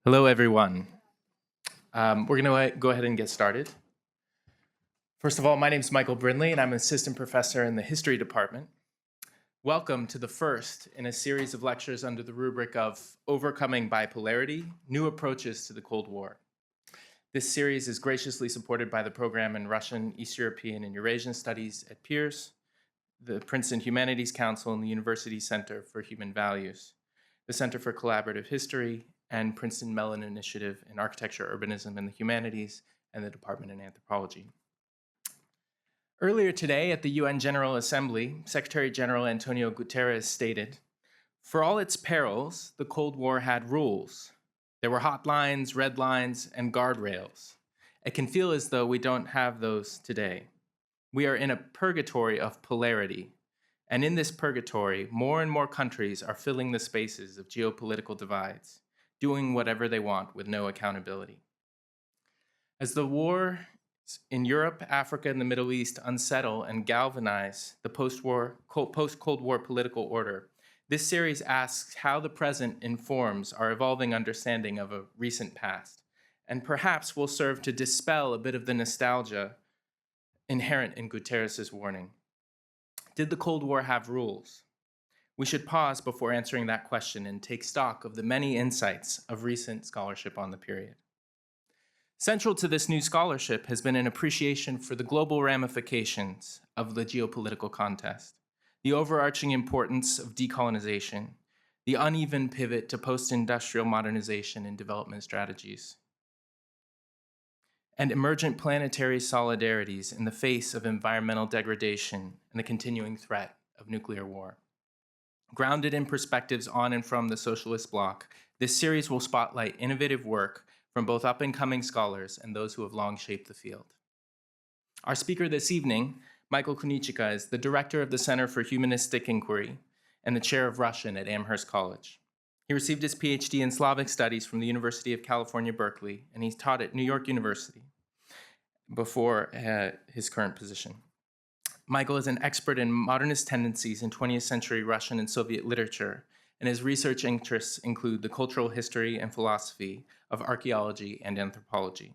Hello, everyone. We're going to go ahead and get started. First of all, my name is Michael Brindley, and I'm an assistant professor in the history department. Welcome to the first in a series of lectures under the rubric of Overcoming Bipolarity, New Approaches to the Cold War. This series is graciously supported by the program in Russian, East European, and Eurasian Studies at Peers, the Princeton Humanities Council, and the University Center for Human Values, the Center for Collaborative History, and Princeton Mellon Initiative in Architecture, Urbanism, and the Humanities, and the Department in Anthropology. Earlier today at the UN General Assembly, Secretary General Antonio Guterres stated, "For all its perils, the Cold War had rules. There were hotlines, red lines, and guardrails. It can feel as though we don't have those today. We are in a purgatory of polarity. And in this purgatory, more and more countries are filling the spaces of geopolitical divides, doing whatever they want with no accountability. As the war in Europe, Africa, and the Middle East unsettle and galvanize the post-Cold War political order, this series asks how the present informs our evolving understanding of a recent past, and perhaps will serve to dispel a bit of the nostalgia inherent in Guterres' warning. Did the Cold War have rules? We should pause before answering that question and take stock of the many insights of recent scholarship on the period. Central to this new scholarship has been an appreciation for the global ramifications of the geopolitical contest, the overarching importance of decolonization, the uneven pivot to post-industrial modernization and development strategies, and emergent planetary solidarities in the face of environmental degradation and the continuing threat of nuclear war. Grounded in perspectives on and from the socialist bloc, this series will spotlight innovative work from both up-and-coming scholars and those who have long shaped the field. Our speaker this evening, Michael Kunichika, is the director of the Center for Humanistic Inquiry and the chair of Russian at Amherst College. He received his PhD in Slavic Studies from the University of California, Berkeley, and he's taught at New York University before his current position. Michael is an expert in modernist tendencies in 20th century Russian and Soviet literature, and his research interests include the cultural history and philosophy of archaeology and anthropology.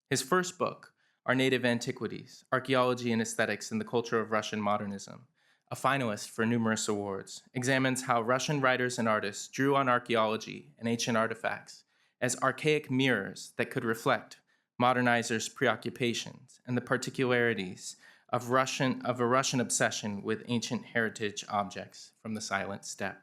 His first book, Our Native Antiquities, Archaeology and Aesthetics in the Culture of Russian Modernism, a finalist for numerous awards, examines how Russian writers and artists drew on archaeology and ancient artifacts as archaic mirrors that could reflect modernizers' preoccupations and the particularities of a Russian obsession with ancient heritage objects from the Silent Steppe.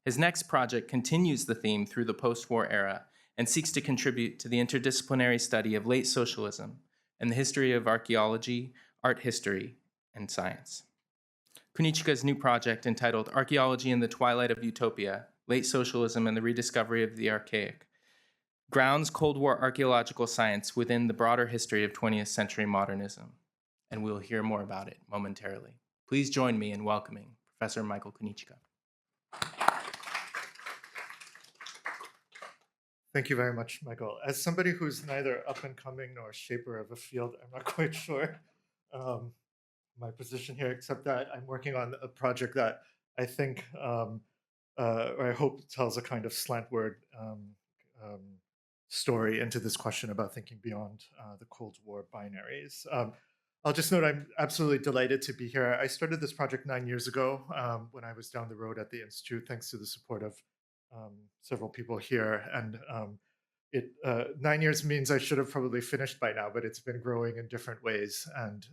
His next project continues the theme through the post-war era and seeks to contribute to the interdisciplinary study of late socialism and the history of archaeology, art history, and science. Kunichika's new project, entitled Archaeology in the Twilight of Utopia, Late Socialism and the Rediscovery of the Archaic, grounds Cold War archaeological science within the broader history of 20th century modernism, and we'll hear more about it momentarily. Please join me in welcoming Professor Michael Kunichika. Thank you very much, Michael. As somebody who's neither up and coming nor a shaper of a field, I'm not quite sure my position here, except that I'm working on a project that I think, or I hope, tells a kind of slantward story into this question about thinking beyond the Cold War binaries. I'll just note I'm absolutely delighted to be here. I started this project 9 years ago when I was down the road at the Institute, thanks to the support of several people here. And 9 years means I should have probably finished by now, but it's been growing in different ways. And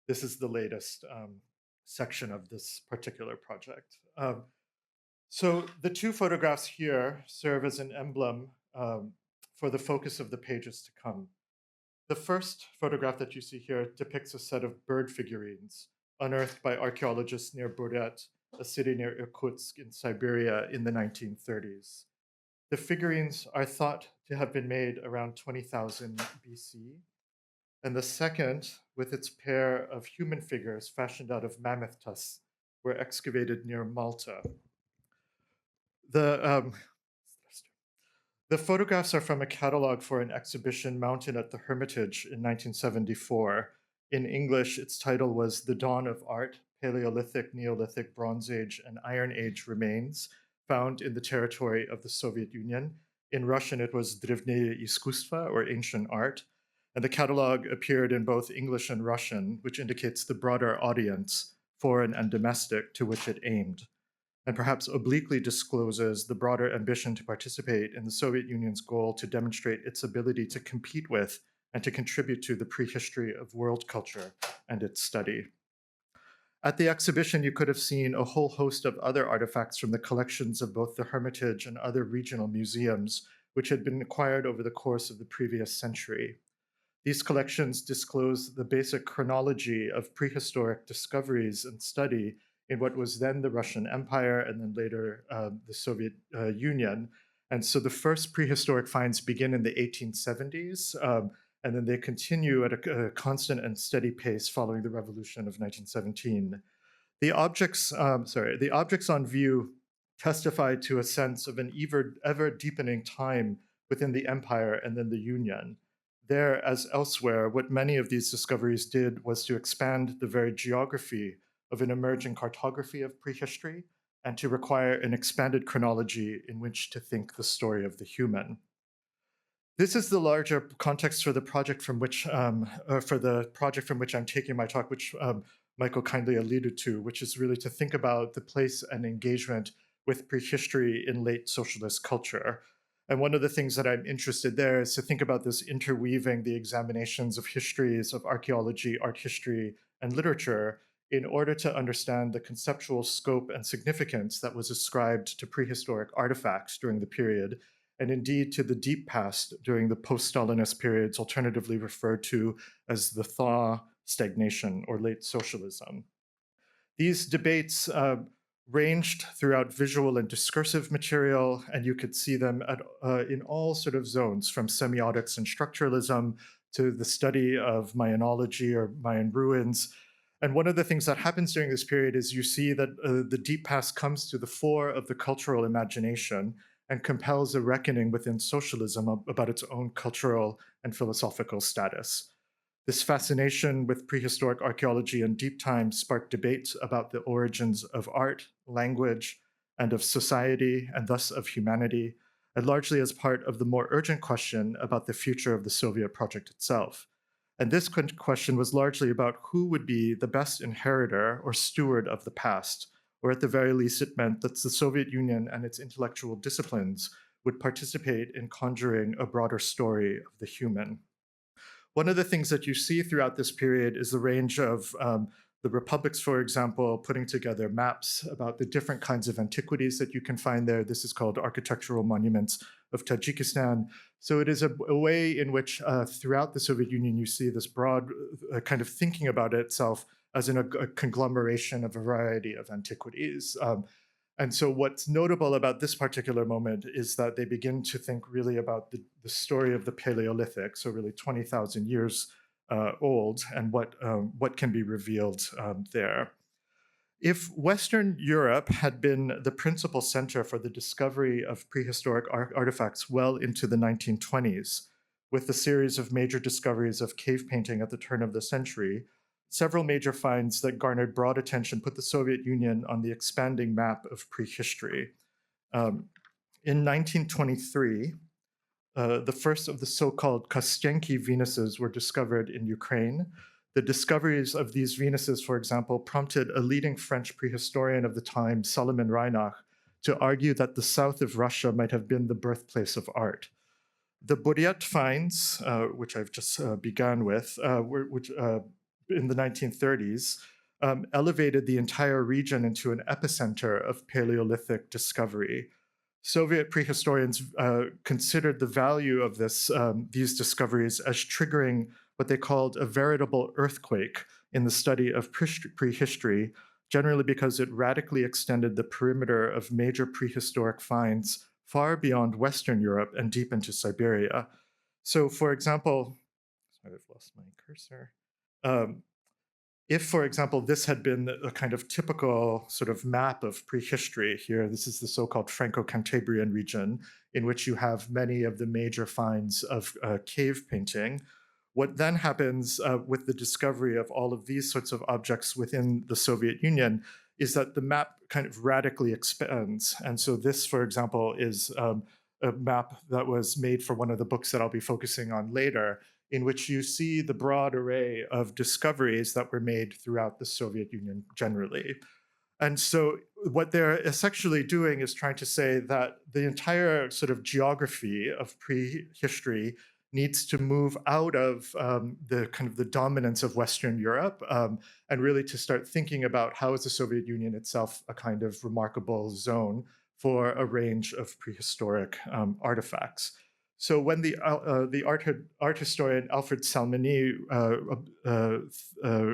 this is the latest section of this particular project. So the two photographs here serve as an emblem for the focus of the pages to come. The first photograph that you see here depicts a set of bird figurines unearthed by archaeologists near Buryat, a city near Irkutsk in Siberia in the 1930s. The figurines are thought to have been made around 20,000 BC. And the second, with its pair of human figures fashioned out of mammoth tusks, were excavated near Malta. The photographs are from a catalog for an exhibition mounted at the Hermitage in 1974. In English, its title was The Dawn of Art, Paleolithic, Neolithic, Bronze Age, and Iron Age Remains, found in the territory of the Soviet Union. In Russian, it was Drevneye Iskustva, or ancient art. And the catalog appeared in both English and Russian, which indicates the broader audience, foreign and domestic, to which it aimed, and perhaps obliquely discloses the broader ambition to participate in the Soviet Union's goal to demonstrate its ability to compete with and to contribute to the prehistory of world culture and its study. At the exhibition, you could have seen a whole host of other artifacts from the collections of both the Hermitage and other regional museums, which had been acquired over the course of the previous century. These collections disclose the basic chronology of prehistoric discoveries and study in what was then the Russian Empire and then later the Soviet Union. And so the first prehistoric finds begin in the 1870s, and then they continue at a constant and steady pace following the revolution of 1917. The objects on view testify to a sense of an ever deepening time within the empire and then the Union. There, as elsewhere, what many of these discoveries did was to expand the very geography of an emerging cartography of prehistory and to require an expanded chronology in which to think the story of the human. This is the larger context for the project from which I'm taking my talk, which Michael kindly alluded to, which is really to think about the place and engagement with prehistory in late socialist culture. And one of the things that I'm interested there is to think about this interweaving the examinations of histories of archaeology, art history, and literature in order to understand the conceptual scope and significance that was ascribed to prehistoric artifacts during the period, and indeed to the deep past during the post-Stalinist periods, alternatively referred to as the thaw, stagnation, or late socialism. These debates ranged throughout visual and discursive material, and you could see them in all sort of zones, from semiotics and structuralism to the study of Mayanology or Mayan ruins. And one of the things that happens during this period is you see that the deep past comes to the fore of the cultural imagination and compels a reckoning within socialism about its own cultural and philosophical status. This fascination with prehistoric archaeology in deep time sparked debates about the origins of art, language, and of society, and thus of humanity, and largely as part of the more urgent question about the future of the Soviet project itself. And this question was largely about who would be the best inheritor or steward of the past, or at the very least, it meant that the Soviet Union and its intellectual disciplines would participate in conjuring a broader story of the human. One of the things that you see throughout this period is the range of the republics, for example, putting together maps about the different kinds of antiquities that you can find there. This is called Architectural Monuments of Tajikistan. So it is a way in which throughout the Soviet Union, you see this broad kind of thinking about itself as in a conglomeration of a variety of antiquities. And so what's notable about this particular moment is that they begin to think really about the story of the Paleolithic, so really 20,000 years old, and what can be revealed there. If Western Europe had been the principal center for the discovery of prehistoric artifacts well into the 1920s, with the series of major discoveries of cave painting at the turn of the century, several major finds that garnered broad attention put the Soviet Union on the expanding map of prehistory. In 1923, the first of the so-called Kostenki Venuses were discovered in Ukraine. The discoveries of these Venuses, for example, prompted a leading French prehistorian of the time, Solomon Reinach, to argue that the south of Russia might have been the birthplace of art. The Buryat finds, which I've just begun with, in the 1930s, elevated the entire region into an epicenter of Paleolithic discovery. Soviet prehistorians considered the value of these discoveries as triggering what they called a veritable earthquake in the study of prehistory, generally because it radically extended the perimeter of major prehistoric finds far beyond Western Europe and deep into Siberia. So, for example, sorry, I've lost my cursor. If, for example, this had been a kind of typical sort of map of prehistory here, this is the so-called Franco-Cantabrian region, in which you have many of the major finds of cave painting. What then happens with the discovery of all of these sorts of objects within the Soviet Union is that the map kind of radically expands. And so this, for example, is a map that was made for one of the books that I'll be focusing on later, in which you see the broad array of discoveries that were made throughout the Soviet Union generally. And so what they're essentially doing is trying to say that the entire sort of geography of prehistory needs to move out of the kind of the dominance of Western Europe, and really to start thinking about how is the Soviet Union itself a kind of remarkable zone for a range of prehistoric artifacts. So when the art historian Alfred Salmini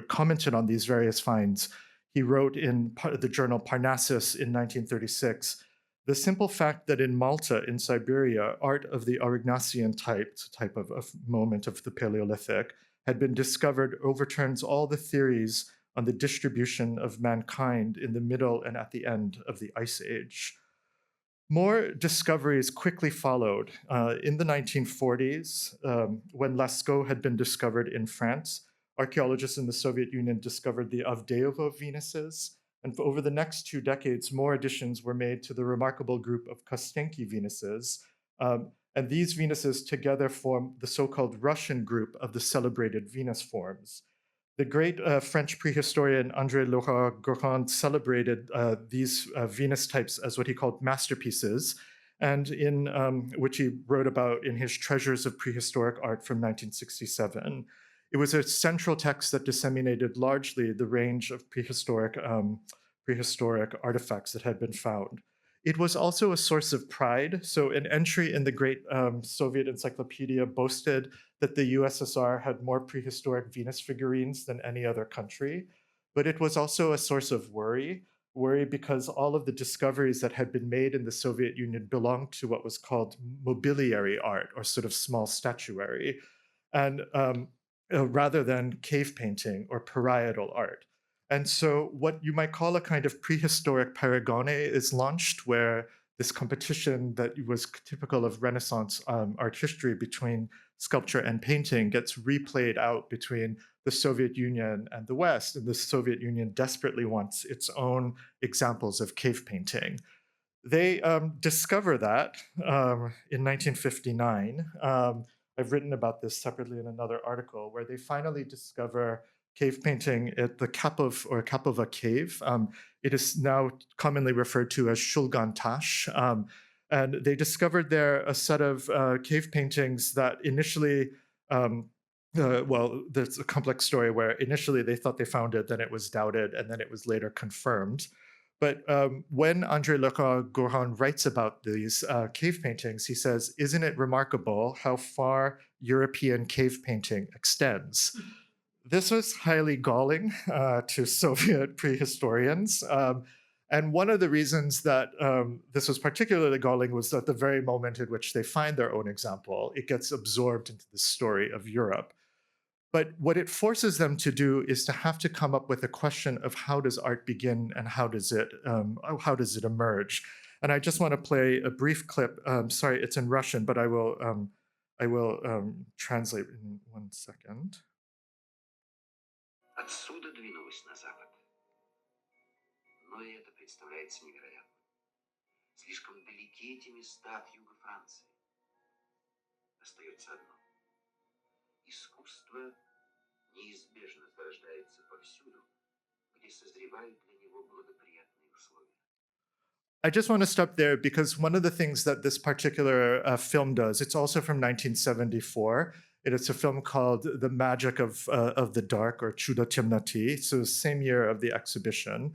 commented on these various finds, he wrote in the journal Parnassus in 1936, the simple fact that in Malta, in Siberia, art of the Aurignacian type of moment of the Paleolithic, had been discovered overturns all the theories on the distribution of mankind in the middle and at the end of the Ice Age. More discoveries quickly followed. In the 1940s, when Lascaux had been discovered in France, archaeologists in the Soviet Union discovered the Avdeyevo Venuses. And for over the next 2 decades, more additions were made to the remarkable group of Kostenki Venuses. And these Venuses together form the so-called Russian group of the celebrated Venus forms. The great French prehistorian André Laurent-Gourand celebrated these Venus types as what he called masterpieces, and in which he wrote about in his Treasures of Prehistoric Art from 1967. It was a central text that disseminated largely the range of prehistoric artifacts that had been found. It was also a source of pride. So an entry in the great Soviet encyclopedia boasted that the USSR had more prehistoric Venus figurines than any other country. But it was also a source of worry because all of the discoveries that had been made in the Soviet Union belonged to what was called mobiliary art, or sort of small statuary, and rather than cave painting or parietal art. And so what you might call a kind of prehistoric paragone is launched, where this competition that was typical of Renaissance art history between sculpture and painting gets replayed out between the Soviet Union and the West. And the Soviet Union desperately wants its own examples of cave painting. They discover that in 1959. I've written about this separately in another article, where they finally discover cave painting at the Kapova cave. It is now commonly referred to as Shulgan Tash. And they discovered there a set of cave paintings that initially, well, there's a complex story where initially they thought they found it, then it was doubted, and then it was later confirmed. But when André Laurent-Gourand writes about these cave paintings, he says, "Isn't it remarkable how far European cave painting extends?" This was highly galling to Soviet prehistorians. And one of the reasons that this was particularly galling was that the very moment in which they find their own example, it gets absorbed into the story of Europe. But what it forces them to do is to have to come up with a question of how does art begin and how does it emerge? And I just want to play a brief clip. Sorry, it's in Russian, but I will translate in 1 second. Отсюда двинулась на запад. Но и это представляется невероятным. Слишком далеки эти места от юга Франции. Остается одно. Искусство неизбежно зарождается повсюду, где созревают для него благоприятные условия. I just want to stop there because one of the things that this particular film does, it's also from 1974. It's a film called The Magic of the Dark, or Chudo Temnoti, so the same year of the exhibition.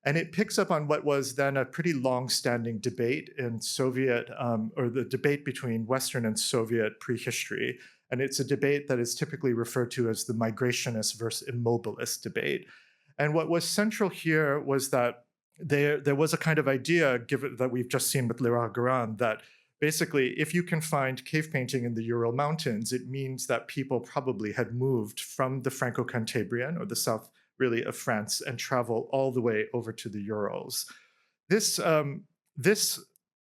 And it picks up on what was then a pretty long-standing debate in Soviet, or the debate between Western and Soviet prehistory. And it's a debate that is typically referred to as the migrationist versus immobilist debate. And what was central here was that there was a kind of idea, given that we've just seen with Laurent-Gourand, that basically, if you can find cave painting in the Ural Mountains, it means that people probably had moved from the Franco-Cantabrian, or the south really of France, and travel all the way over to the Urals. This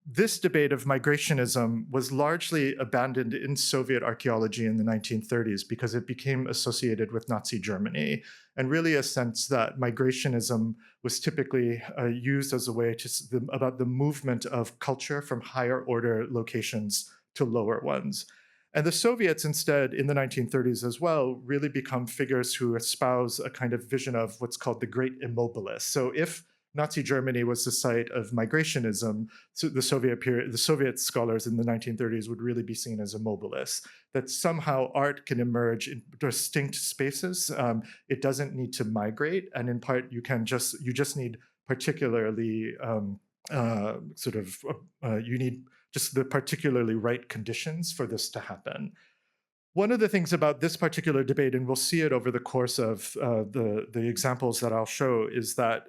this debate of migrationism was largely abandoned in Soviet archaeology in the 1930s because it became associated with Nazi Germany, and really a sense that migrationism was typically used as a way about the movement of culture from higher order locations to lower ones. And the Soviets instead, in the 1930s as well, really become figures who espouse a kind of vision of what's called the great immobilist. So if Nazi Germany was the site of migrationism, so the Soviet period, the Soviet scholars in the 1930s would really be seen as immobilists, that somehow art can emerge in distinct spaces. It doesn't need to migrate, and in part you just need particularly you need just the particularly right conditions for this to happen. One of the things about this particular debate, and we'll see it over the course of the examples that I'll show, is that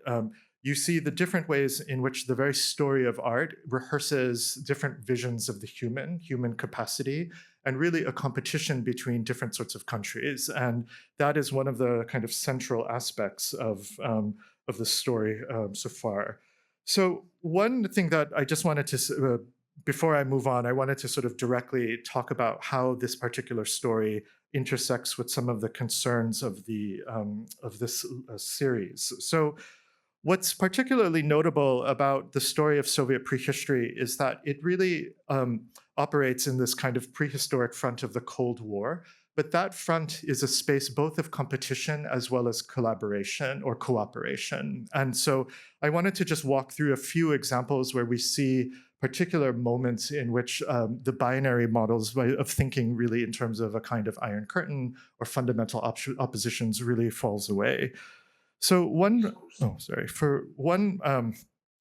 you see the different ways in which the very story of art rehearses different visions of the human capacity, and really a competition between different sorts of countries. And that is one of the kind of central aspects of the story so far. So one thing that I just wanted to before I move on, I wanted to sort of directly talk about how this particular story intersects with some of the concerns of this series. So, what's particularly notable about the story of Soviet prehistory is that it really operates in this kind of prehistoric front of the Cold War. But that front is a space both of competition as well as collaboration or cooperation. And so I wanted to just walk through a few examples where we see particular moments in which the binary models of thinking really in terms of a kind of iron curtain or fundamental oppositions really falls away. So for one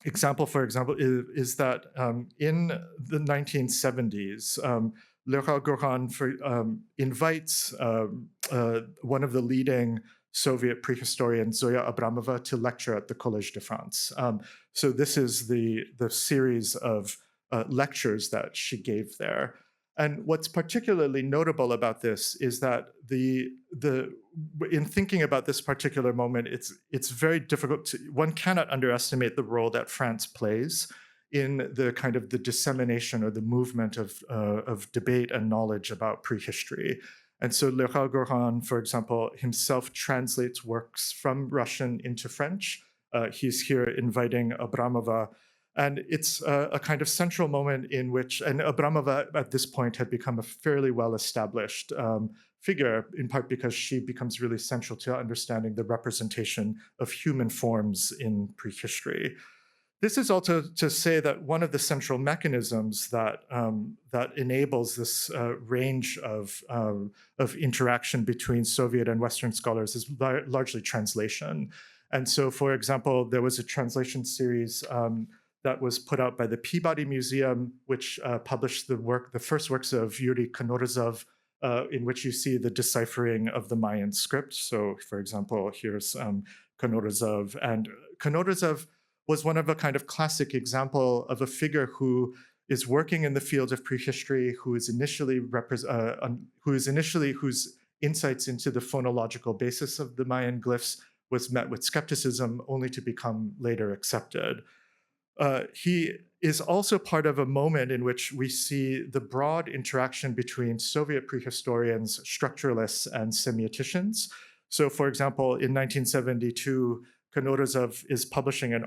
example, is that in the 1970s, Leral Goran invites one of the leading Soviet prehistorians, Zoya Abramova, to lecture at the Collège de France. So this is the series of lectures that she gave there. And what's particularly notable about this is that in thinking about this particular moment, it's very difficult one cannot underestimate the role that France plays in the kind of the dissemination or the movement of debate and knowledge about prehistory. And so Leral Goran, for example, himself translates works from Russian into French. He's here inviting Abramova. And it's a kind of central moment in which, and Abramova at this point had become a fairly well-established figure, in part because she becomes really central to understanding the representation of human forms in prehistory. This is also to say that one of the central mechanisms that enables this range of interaction between Soviet and Western scholars is largely translation. And so, for example, there was a translation series that was put out by the Peabody Museum, which published the first works of Yuri Konorizov, in which you see the deciphering of the Mayan script. So, for example, here's Konorizov. And Konorizov was one of a kind of classic example of a figure who is working in the field of prehistory, whose insights into the phonological basis of the Mayan glyphs was met with skepticism, only to become later accepted. He is also part of a moment in which we see the broad interaction between Soviet prehistorians, structuralists, and semioticians. So, for example, in 1972, Konorizov is publishing an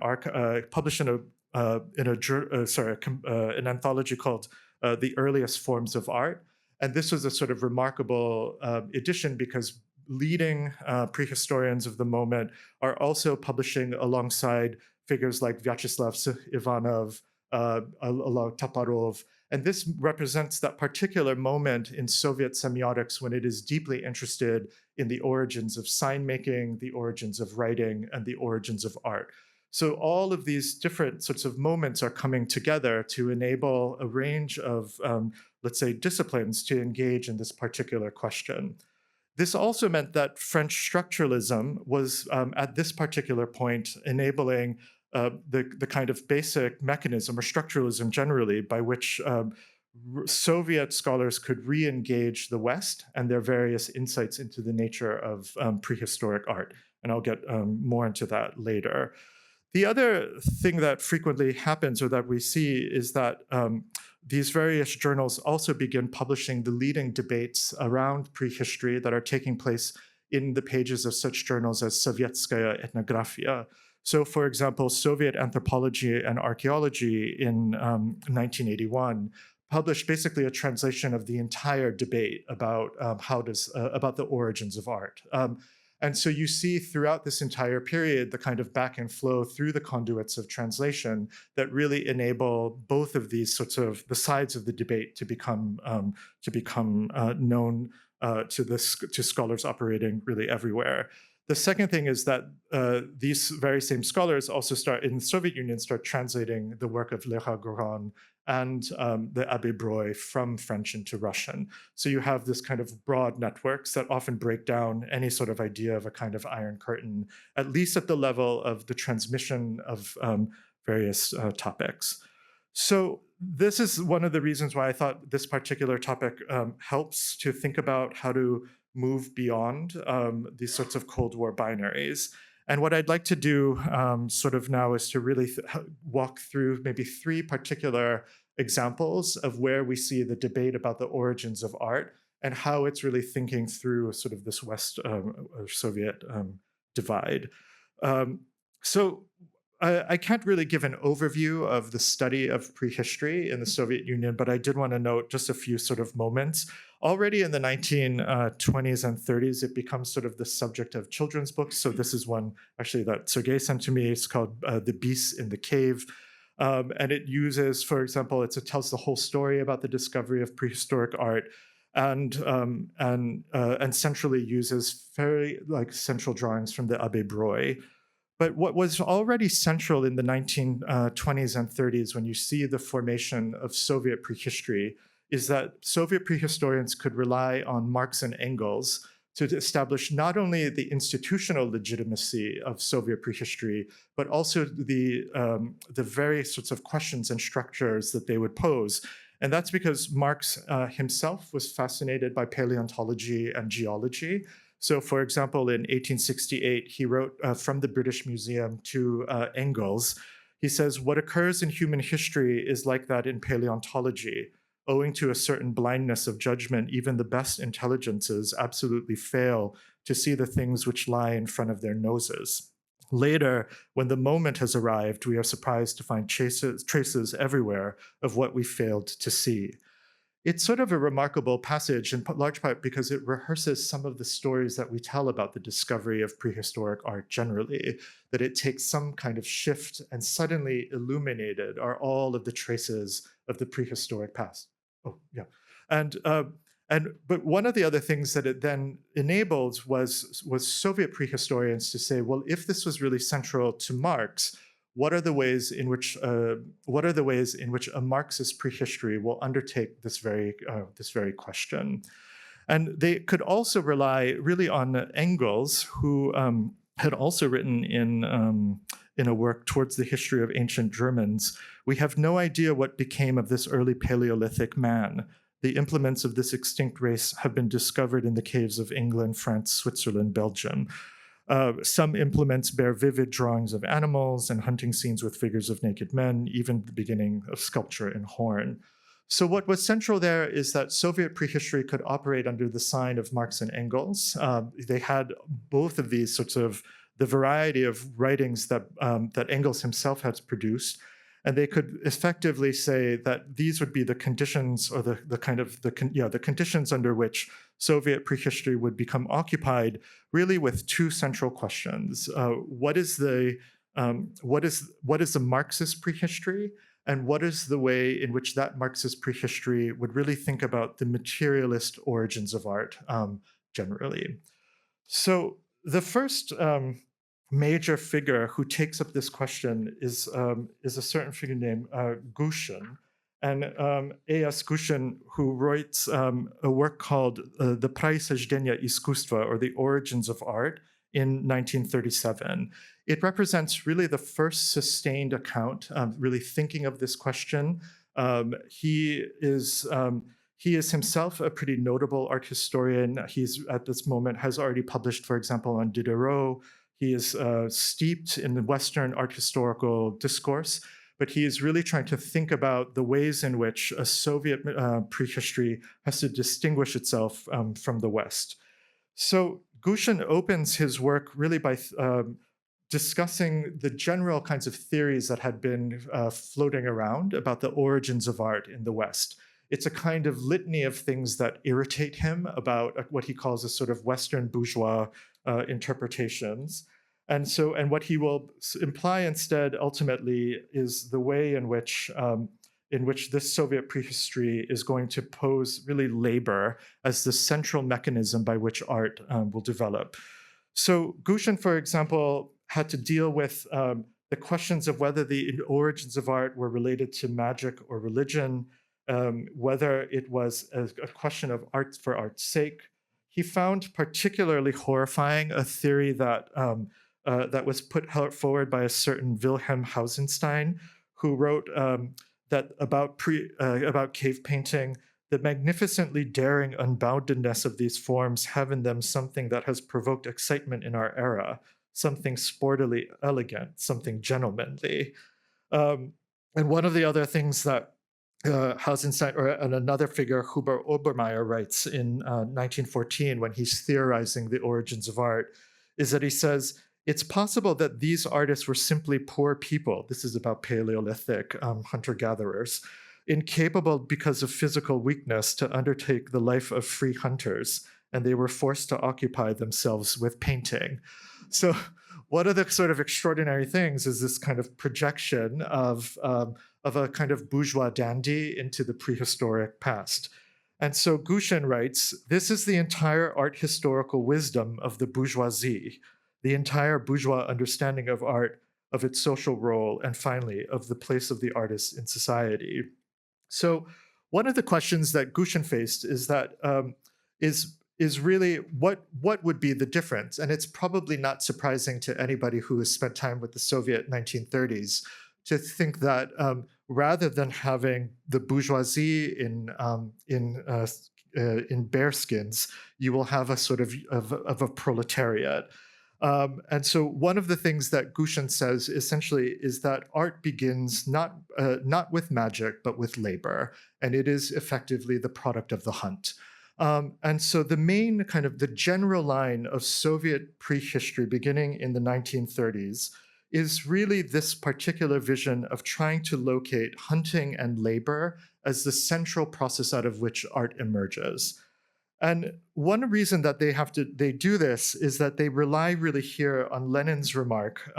anthology called "The Earliest Forms of Art," and this was a sort of remarkable edition because leading prehistorians of the moment are also publishing alongside figures like Vyacheslav Ivanov, Taparov, and this represents that particular moment in Soviet semiotics when it is deeply interested in the origins of sign making, the origins of writing, and the origins of art. So all of these different sorts of moments are coming together to enable a range of, let's say, disciplines to engage in this particular question. This also meant that French structuralism was, at this particular point, enabling the kind of basic mechanism, or structuralism generally, by which Soviet scholars could re-engage the West and their various insights into the nature of prehistoric art. And I'll get more into that later. The other thing that frequently happens or that we see is that these various journals also begin publishing the leading debates around prehistory that are taking place in the pages of such journals as Sovietskaya Etnografia. So, for example, Soviet Anthropology and Archaeology in 1981 published basically a translation of the entire debate about about the origins of art. And so you see throughout this entire period the kind of back and flow through the conduits of translation that really enable both of these sorts of the sides of the debate to become known to scholars operating really everywhere. The second thing is that these very same scholars also start in the Soviet Union start translating the work of Lecha Goran and the Abbé Breuil from French into Russian. So you have this kind of broad networks that often break down any sort of idea of a kind of iron curtain, at least at the level of the transmission of various topics. So this is one of the reasons why I thought this particular topic helps to think about how to move beyond these sorts of Cold War binaries. And what I'd like to do sort of now is to really walk through maybe three particular examples of where we see the debate about the origins of art and how it's really thinking through sort of this West Soviet divide. So I can't really give an overview of the study of prehistory in the Soviet Union, but I did want to note just a few sort of moments. Already in the 1920s and 30s, it becomes sort of the subject of children's books. So this is one actually that Sergei sent to me. It's called The Beasts in the Cave. And it uses, for example, it tells the whole story about the discovery of prehistoric art and centrally uses very central drawings from the Abbé Breuil. But what was already central in the 1920s and 30s when you see the formation of Soviet prehistory is that Soviet prehistorians could rely on Marx and Engels to establish not only the institutional legitimacy of Soviet prehistory, but also the various sorts of questions and structures that they would pose. And that's because Marx himself was fascinated by paleontology and geology. So, for example, in 1868, he wrote from the British Museum to Engels. He says, "What occurs in human history is like that in paleontology. Owing to a certain blindness of judgment, even the best intelligences absolutely fail to see the things which lie in front of their noses. Later, when the moment has arrived, we are surprised to find traces everywhere of what we failed to see." It's sort of a remarkable passage, in large part because it rehearses some of the stories that we tell about the discovery of prehistoric art generally, that it takes some kind of shift and suddenly illuminated are all of the traces of the prehistoric past. Oh, yeah. But one of the other things that it then enabled was Soviet prehistorians to say, well, if this was really central to Marx, what are the ways in which a Marxist prehistory will undertake this very question? And they could also rely really on Engels, who had also written in a work towards the history of ancient Germans. "We have no idea what became of this early Paleolithic man. The implements of this extinct race have been discovered in the caves of England, France, Switzerland, Belgium. Some implements bear vivid drawings of animals and hunting scenes with figures of naked men, even the beginning of sculpture in horn." So what was central there is that Soviet prehistory could operate under the sign of Marx and Engels. They had both of these sorts of the variety of writings that Engels himself has produced, and they could effectively say that these would be the conditions or the conditions under which Soviet prehistory would become occupied, really with two central questions: what is the Marxist prehistory, and what is the way in which that Marxist prehistory would really think about the materialist origins of art generally. So the first major figure who takes up this question is a certain figure named Gushin. And A.S. Gushin, who writes a work called The Prehistoric Искусства, or The Origins of Art, in 1937. It represents really the first sustained account, really thinking of this question. He is himself a pretty notable art historian. He's at this moment has already published, for example, on Diderot. He is steeped in the Western art historical discourse, but he is really trying to think about the ways in which a Soviet prehistory has to distinguish itself from the West. So Gushin opens his work really by discussing the general kinds of theories that had been floating around about the origins of art in the West. It's a kind of litany of things that irritate him about what he calls a sort of Western bourgeois interpretations. And what he will imply instead ultimately is the way in which this Soviet prehistory is going to pose really labor as the central mechanism by which art will develop. So Gushin, for example, had to deal with the questions of whether the origins of art were related to magic or religion, whether it was a question of art for art's sake. He found particularly horrifying a theory that that was put forward by a certain Wilhelm Hausenstein, who wrote that about cave painting, the magnificently daring unboundedness of these forms have in them something that has provoked excitement in our era, something sportily elegant, something gentlemanly. And one of the other things that Hausenstein, and another figure, Hubert Obermeier, writes in 1914 when he's theorizing the origins of art, is that he says, it's possible that these artists were simply poor people. This is about Paleolithic hunter-gatherers, incapable because of physical weakness to undertake the life of free hunters, and they were forced to occupy themselves with painting. So one of the sort of extraordinary things is this kind of projection of a kind of bourgeois dandy into the prehistoric past. And so Gushin writes, this is the entire art historical wisdom of the bourgeoisie, the entire bourgeois understanding of art, of its social role, and finally, of the place of the artist in society. So one of the questions that Gushin faced is that is really what would be the difference? And it's probably not surprising to anybody who has spent time with the Soviet 1930s to think that rather than having the bourgeoisie in bearskins, you will have a sort of a proletariat. And so one of the things that Gushin says essentially is that art begins not with magic, but with labor, and it is effectively the product of the hunt. And so the main kind of the general line of Soviet prehistory beginning in the 1930s is really this particular vision of trying to locate hunting and labor as the central process out of which art emerges. And one reason that they do this is that they rely really here on Lenin's remark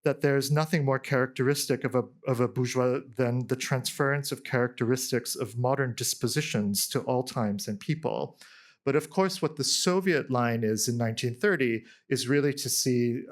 that there's nothing more characteristic of a bourgeois than the transference of characteristics of modern dispositions to all times and people. But of course, what the Soviet line is in 1930 is really to see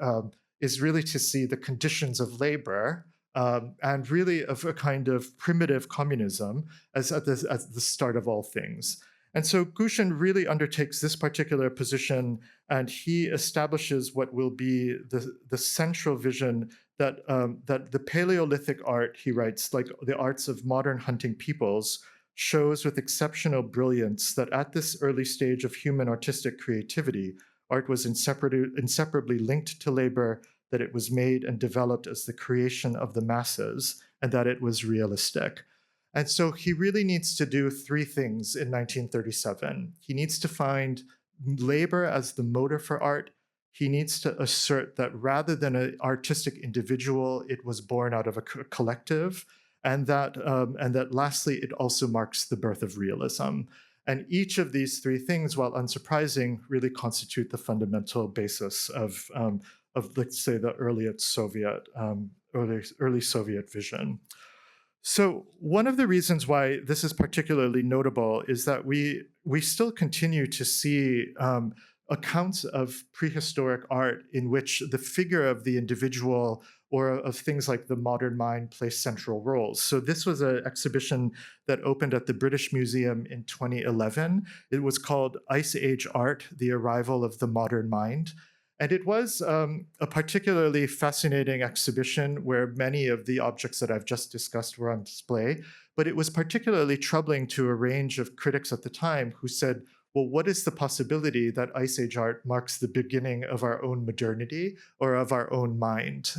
the conditions of labor and really of a kind of primitive communism as at the start of all things. And so Gushin really undertakes this particular position, and he establishes what will be the central vision that the Paleolithic art, he writes, like the arts of modern hunting peoples, shows with exceptional brilliance that at this early stage of human artistic creativity, art was inseparably linked to labor, that it was made and developed as the creation of the masses, and that it was realistic. And so he really needs to do three things in 1937. He needs to find labor as the motor for art. He needs to assert that rather than an artistic individual, it was born out of a collective, and that lastly, it also marks the birth of realism. And each of these three things, while unsurprising, really constitute the fundamental basis of let's say, the early Soviet vision. So one of the reasons why this is particularly notable is that we still continue to see accounts of prehistoric art in which the figure of the individual or of things like the modern mind play central roles. So this was an exhibition that opened at the British Museum in 2011. It was called Ice Age Art, The Arrival of the Modern Mind. And it was a particularly fascinating exhibition where many of the objects that I've just discussed were on display. But it was particularly troubling to a range of critics at the time who said, well, what is the possibility that Ice Age art marks the beginning of our own modernity or of our own mind?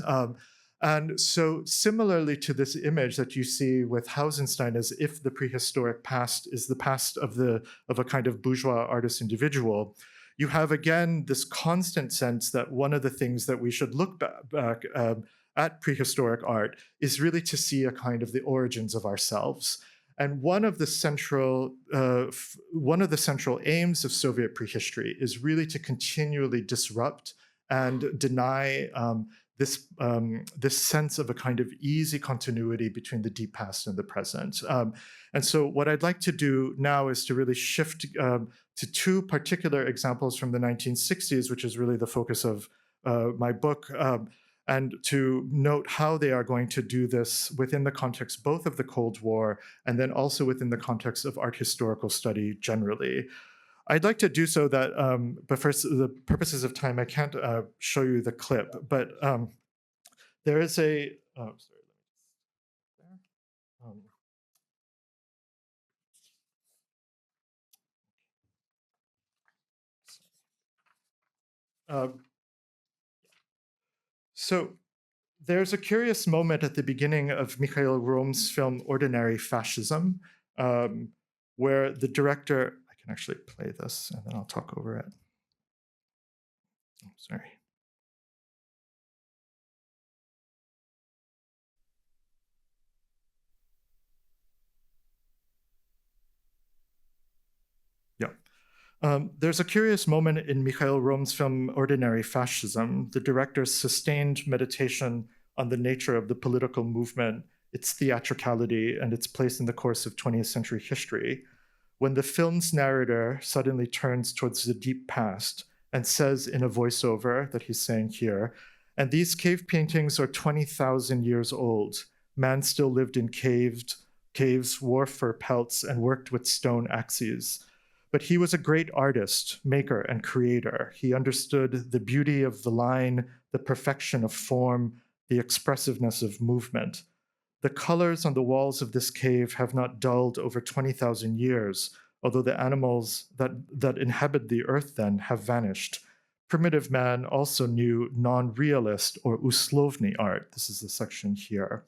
And so, similarly to this image that you see with Hausenstein, as if the prehistoric past is the past of a kind of bourgeois artist individual, you have again this constant sense that one of the things that we should look back at prehistoric art is really to see a kind of the origins of ourselves. And one of the central aims of Soviet prehistory is really to continually disrupt and deny this sense of a kind of easy continuity between the deep past and the present. And so what I'd like to do now is to really shift to two particular examples from the 1960s, which is really the focus of my book, and to note how they are going to do this within the context both of the Cold War and then also within the context of art historical study generally. I'd like to do so but for the purposes of time, I can't show you the clip, but there is a, oh, sorry, let me just there. So there's a curious moment at the beginning of Mikhail Rom's film Ordinary Fascism, where the director, I can actually play this and then I'll talk over it. Oh, sorry. Yeah. There's a curious moment in Mikhail Rom's film Ordinary Fascism, the director's sustained meditation on the nature of the political movement, its theatricality, and its place in the course of 20th century history, when the film's narrator suddenly turns towards the deep past and says in a voiceover that he's saying here, and these cave paintings are 20,000 years old. Man still lived in caves, wore fur pelts, and worked with stone axes. But he was a great artist, maker, and creator. He understood the beauty of the line, the perfection of form, the expressiveness of movement. The colors on the walls of this cave have not dulled over 20,000 years, although the animals that inhabit the earth then have vanished. Primitive man also knew non-realist or uslovny art. This is the section here.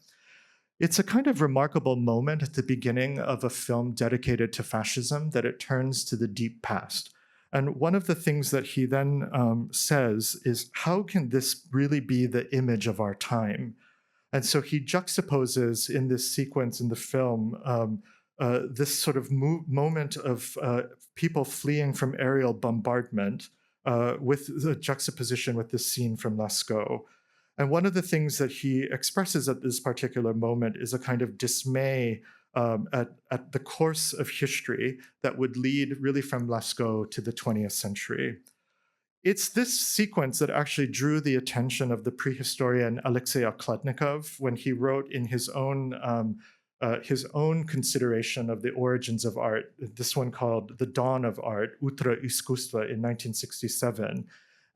It's a kind of remarkable moment at the beginning of a film dedicated to fascism that it turns to the deep past. And one of the things that he then says is, how can this really be the image of our time? And so he juxtaposes in this sequence in the film this sort of moment of people fleeing from aerial bombardment with the juxtaposition with this scene from Lascaux. And one of the things that he expresses at this particular moment is a kind of dismay at the course of history that would lead really from Lascaux to the 20th century. It's this sequence that actually drew the attention of the prehistorian Alexei Okladnikov when he wrote in his own consideration of the origins of art, this one called The Dawn of Art, Utro Iskustva in 1967.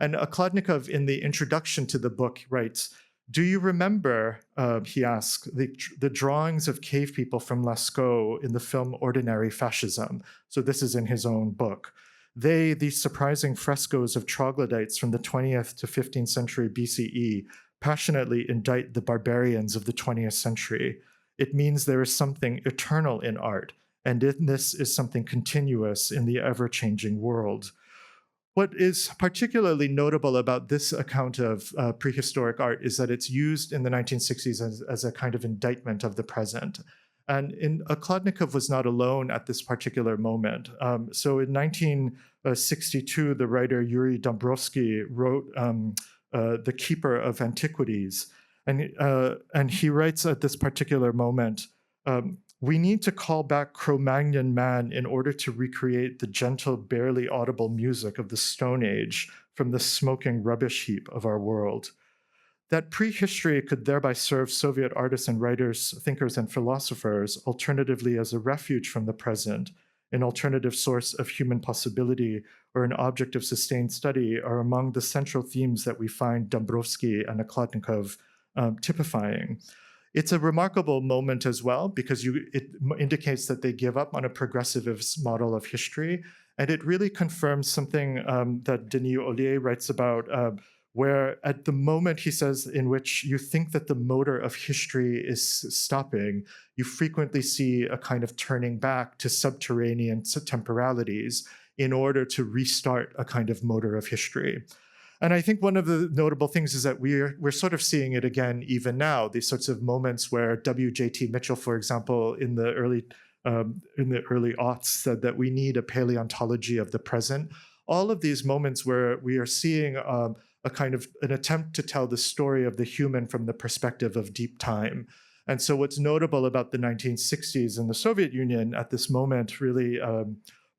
And Okladnikov, in the introduction to the book, writes, do you remember, he asks, the drawings of cave people from Lascaux in the film Ordinary Fascism? So this is in his own book. These surprising frescoes of troglodytes from the 20th to 15th century BCE, passionately indict the barbarians of the 20th century. It means there is something eternal in art, and in this is something continuous in the ever-changing world. What is particularly notable about this account of prehistoric art is that it's used in the 1960s as a kind of indictment of the present. And Okladnikov was not alone at this particular moment. So in 1962, the writer Yuri Dombrovsky wrote The Keeper of Antiquities. And he writes at this particular moment, we need to call back Cro-Magnon man in order to recreate the gentle, barely audible music of the Stone Age from the smoking rubbish heap of our world. That prehistory could thereby serve Soviet artists and writers, thinkers, and philosophers alternatively as a refuge from the present, an alternative source of human possibility, or an object of sustained study are among the central themes that we find Dombrovsky and Okladnikov typifying. It's a remarkable moment as well because it indicates that they give up on a progressivist model of history, and it really confirms something that Denis Ollier writes about, where at the moment, he says, in which you think that the motor of history is stopping, you frequently see a kind of turning back to subterranean temporalities in order to restart a kind of motor of history. And I think one of the notable things is that we're sort of seeing it again even now. These sorts of moments where W.J.T. Mitchell, for example, in the early aughts, said that we need a paleontology of the present. All of these moments where we are seeing a kind of an attempt to tell the story of the human from the perspective of deep time. And so what's notable about the 1960s and the Soviet Union at this moment really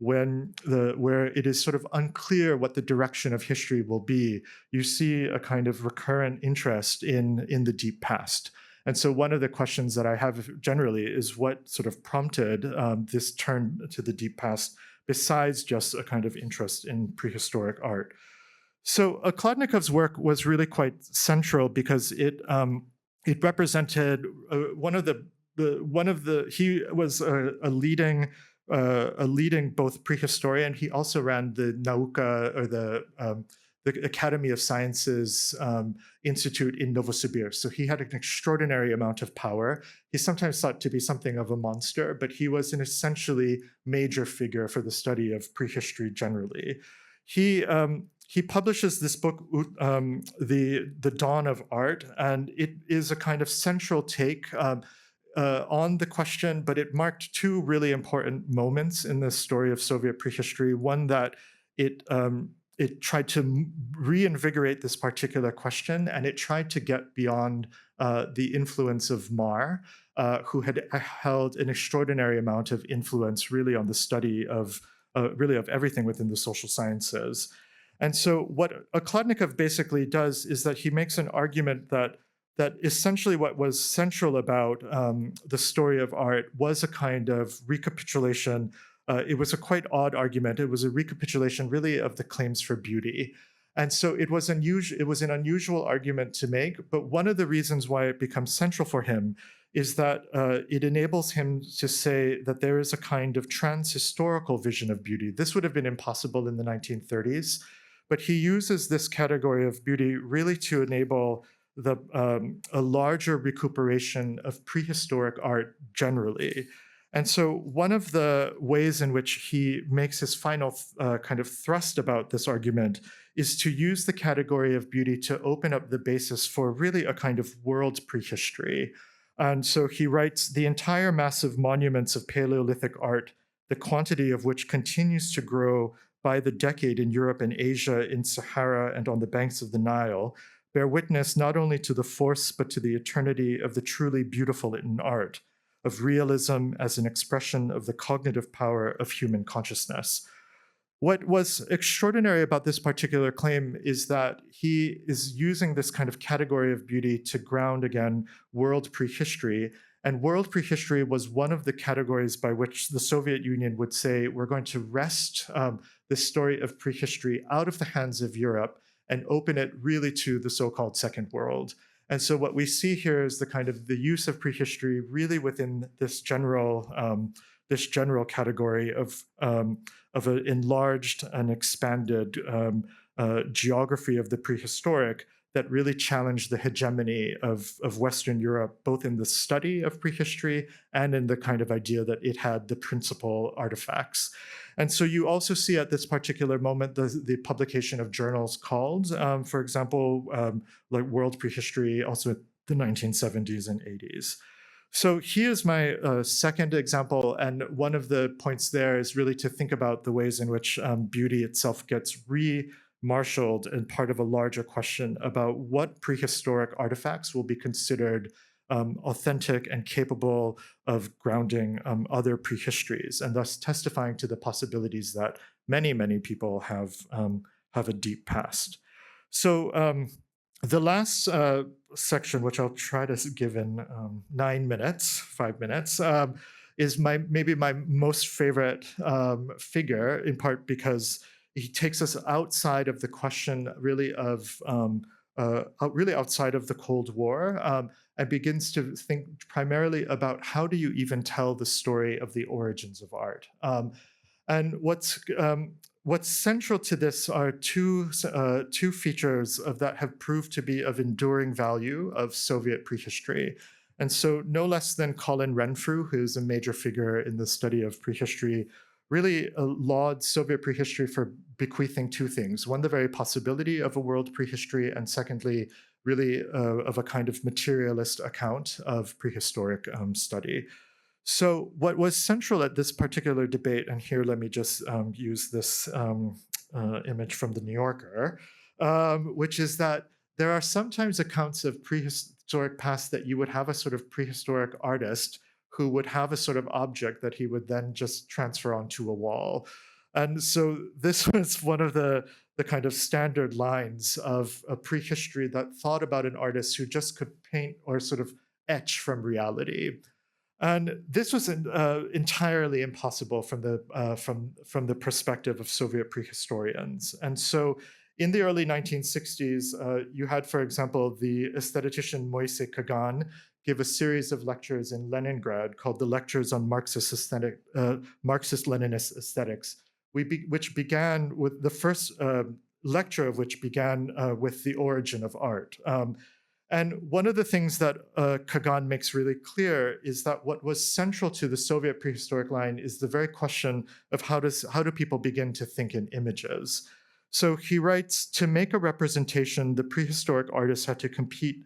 where it is sort of unclear what the direction of history will be, you see a kind of recurrent interest in the deep past. And so one of the questions that I have generally is what sort of prompted this turn to the deep past, besides just a kind of interest in prehistoric art. So Kladnikov's work was really quite central because it represented he was a leading both prehistorian. He also ran the Nauka, or the Academy of Sciences Institute in Novosibirsk. So he had an extraordinary amount of power. He's sometimes thought to be something of a monster, but he was an essentially major figure for the study of prehistory generally. He publishes this book, The Dawn of Art, and it is a kind of central take on the question, but it marked two really important moments in the story of Soviet prehistory. One, that it tried to reinvigorate this particular question, and it tried to get beyond the influence of Marr, who had held an extraordinary amount of influence really on the study of everything within the social sciences. And so what Kladnikov basically does is that he makes an argument that essentially what was central about the story of art was a kind of recapitulation. It was a quite odd argument. It was a recapitulation really of the claims for beauty. And so it was an unusual argument to make, but one of the reasons why it becomes central for him is that it enables him to say that there is a kind of trans-historical vision of beauty. This would have been impossible in the 1930s, but he uses this category of beauty really to enable a larger recuperation of prehistoric art generally. And so one of the ways in which he makes his final kind of thrust about this argument is to use the category of beauty to open up the basis for really a kind of world prehistory. And so he writes, the entire mass of monuments of Paleolithic art, the quantity of which continues to grow by the decade in Europe and Asia, in Sahara and on the banks of the Nile, bear witness not only to the force, but to the eternity of the truly beautiful in art, of realism as an expression of the cognitive power of human consciousness. What was extraordinary about this particular claim is that he is using this kind of category of beauty to ground, again, world prehistory. And world prehistory was one of the categories by which the Soviet Union would say, we're going to wrest this story of prehistory out of the hands of Europe and open it really to the so-called Second World. And so what we see here is the kind of the use of prehistory really within this general category of an enlarged and expanded geography of the prehistoric that really challenged the hegemony of Western Europe, both in the study of prehistory and in the kind of idea that it had the principal artifacts. And so you also see at this particular moment the publication of journals called, for example, like World Prehistory, also in the 1970s and 80s. So here's my second example, and one of the points there is really to think about the ways in which beauty itself gets marshaled and part of a larger question about what prehistoric artifacts will be considered authentic and capable of grounding other prehistories, and thus testifying to the possibilities that many, many people have a deep past. So the last section, which I'll try to give in 5 minutes, is maybe my most favorite figure, in part because he takes us outside of the question really of really outside of the Cold War, and begins to think primarily about how do you even tell the story of the origins of art. And what's central to this are two features of that have proved to be of enduring value of Soviet prehistory. And so, no less than Colin Renfrew, who's a major figure in the study of prehistory, really lauds Soviet prehistory for bequeathing two things. One, the very possibility of a world prehistory, and secondly, really of a kind of materialist account of prehistoric study. So, what was central at this particular debate, and here let me just use this image from the New Yorker, which is that there are sometimes accounts of prehistoric past that you would have a sort of prehistoric artist who would have a sort of object that he would then just transfer onto a wall. And so this was one of the kind of standard lines of a prehistory that thought about an artist who just could paint or sort of etch from reality. And this was entirely impossible from the perspective of Soviet prehistorians. And so, in the early 1960s, you had, for example, the aesthetician Moise Kagan give a series of lectures in Leningrad called the Lectures on Marxist-Leninist Aesthetics, which began with the first lecture of which began with the origin of art. And one of the things that Kagan makes really clear is that what was central to the Soviet prehistoric line is the very question of how do people begin to think in images. So he writes, to make a representation, the prehistoric artist had to complete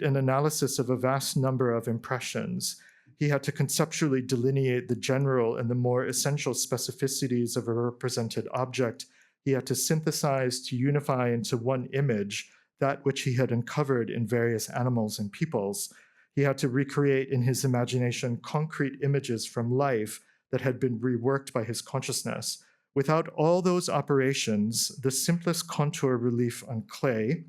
an analysis of a vast number of impressions. He had to conceptually delineate the general and the more essential specificities of a represented object. He had to synthesize, to unify into one image, that which he had uncovered in various animals and peoples. He had to recreate in his imagination concrete images from life that had been reworked by his consciousness. Without all those operations, the simplest contour relief on clay,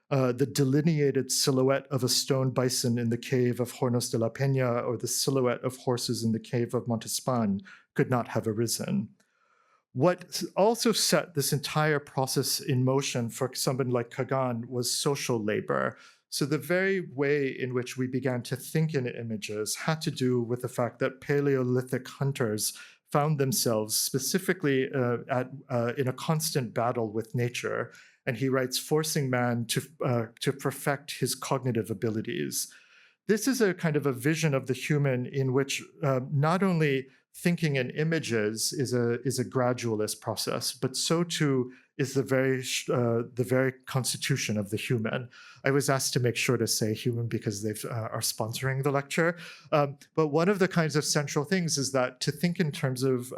the delineated silhouette of a stone bison in the cave of Hornos de la Peña, or the silhouette of horses in the cave of Montespan, could not have arisen. What also set this entire process in motion for someone like Kagan was social labor. So the very way in which we began to think in images had to do with the fact that Paleolithic hunters found themselves specifically in a constant battle with nature. And he writes, forcing man to perfect his cognitive abilities. This is a kind of a vision of the human in which not only thinking in images is a gradualist process, but so too is the very constitution of the human. I was asked to make sure to say human because they are sponsoring the lecture. But one of the kinds of central things is that to think in terms of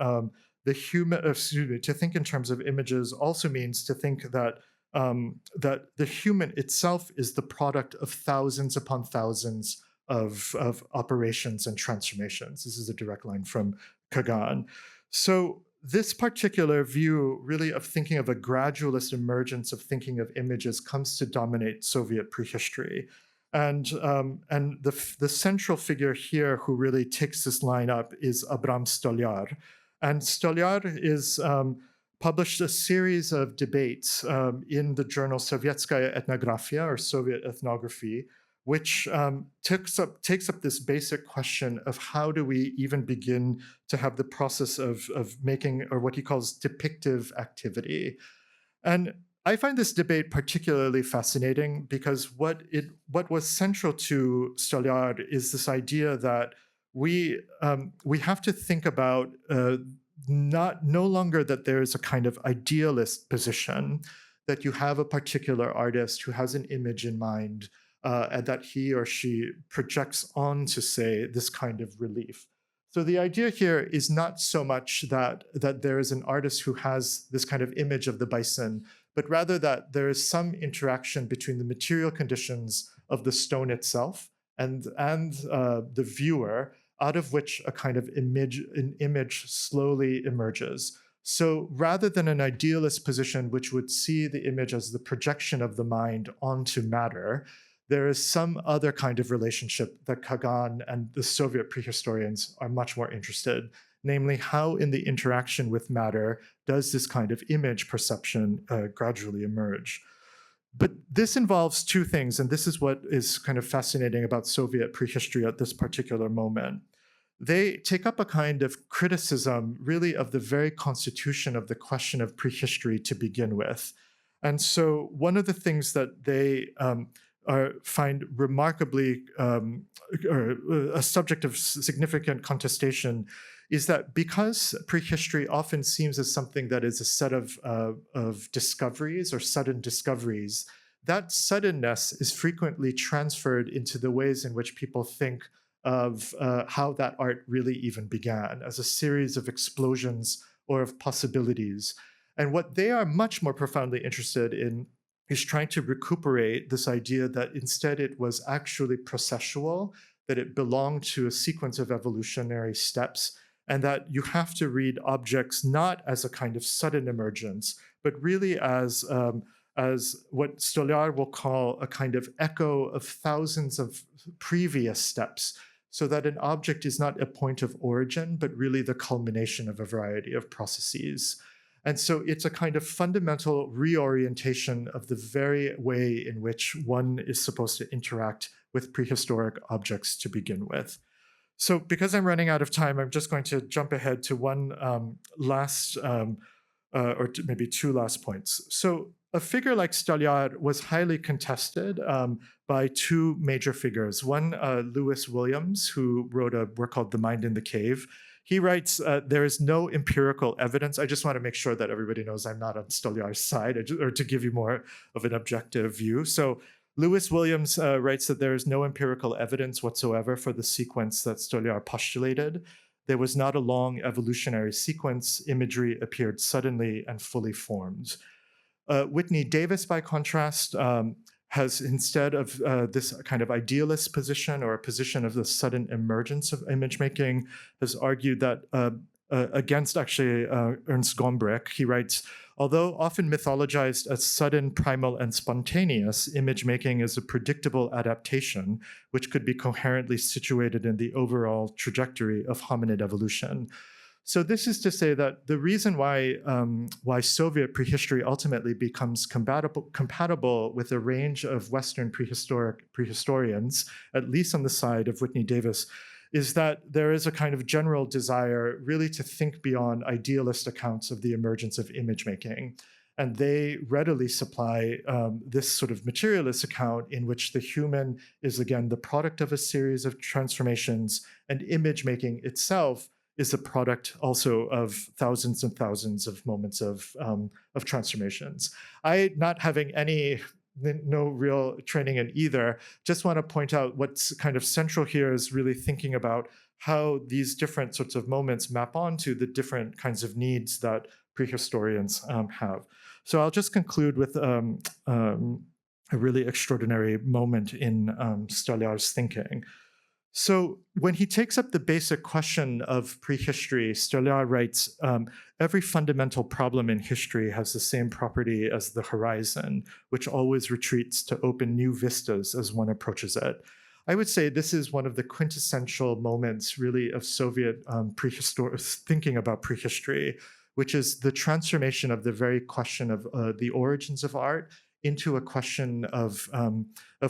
to think in terms of images also means to think that that the human itself is the product of thousands upon thousands of operations and transformations. This is a direct line from Kagan. So this particular view really of thinking of a gradualist emergence of thinking of images comes to dominate Soviet prehistory. And the central figure here who really takes this line up is Abram Stolyar. And Stolyar is published a series of debates in the journal Sovietskaya Etnografia, or Soviet Ethnography, which takes up this basic question of how do we even begin to have the process of making, or what he calls depictive activity. And I find this debate particularly fascinating because what was central to Stolyar is this idea that we have to think about no longer that there is a kind of idealist position, that you have a particular artist who has an image in mind, and that he or she projects on to, say, this kind of relief. So the idea here is not so much that there is an artist who has this kind of image of the bison, but rather that there is some interaction between the material conditions of the stone itself and the viewer, out of which a kind of image slowly emerges. So rather than an idealist position which would see the image as the projection of the mind onto matter, there is some other kind of relationship that Kagan and the Soviet prehistorians are much more interested, namely how in the interaction with matter does this kind of image perception gradually emerge. But this involves two things, and this is what is kind of fascinating about Soviet prehistory at this particular moment. They take up a kind of criticism, really, of the very constitution of the question of prehistory to begin with. And so, one of the things that they find remarkably or a subject of significant contestation is that because prehistory often seems as something that is a set of discoveries or sudden discoveries, that suddenness is frequently transferred into the ways in which people think of how that art really even began as a series of explosions or of possibilities. And what they are much more profoundly interested in is trying to recuperate this idea that instead it was actually processual, that it belonged to a sequence of evolutionary steps, and that you have to read objects not as a kind of sudden emergence, but really as what Stolyar will call a kind of echo of thousands of previous steps, so that an object is not a point of origin, but really the culmination of a variety of processes. And so it's a kind of fundamental reorientation of the very way in which one is supposed to interact with prehistoric objects to begin with. So because I'm running out of time, I'm just going to jump ahead to one last, maybe two last points. So a figure like Stolyar was highly contested by two major figures. One, Lewis Williams, who wrote a work called The Mind in the Cave. He writes, there is no empirical evidence. I just want to make sure that everybody knows I'm not on Stolyar's side, or to give you more of an objective view. So Lewis Williams writes that there is no empirical evidence whatsoever for the sequence that Stolyar postulated. There was not a long evolutionary sequence. Imagery appeared suddenly and fully formed. Whitney Davis, by contrast, has, instead of this kind of idealist position or a position of the sudden emergence of image making, has argued that against actually Ernst Gombrich. He writes, although often mythologized as sudden, primal, and spontaneous, image making is a predictable adaptation which could be coherently situated in the overall trajectory of hominid evolution. So this is to say that the reason why Soviet prehistory ultimately becomes compatible with a range of Western prehistorians, at least on the side of Whitney Davis, is that there is a kind of general desire really to think beyond idealist accounts of the emergence of image making. And they readily supply this sort of materialist account in which the human is, again, the product of a series of transformations, and image making itself is a product also of thousands and thousands of moments of transformations. I, not having no real training in either, just want to point out what's kind of central here is really thinking about how these different sorts of moments map onto the different kinds of needs that prehistorians have. So I'll just conclude with a really extraordinary moment in Stolyar's thinking. So when he takes up the basic question of prehistory, Stolyar writes, every fundamental problem in history has the same property as the horizon, which always retreats to open new vistas as one approaches it. I would say this is one of the quintessential moments really of Soviet thinking about prehistory, which is the transformation of the very question of the origins of art into a question of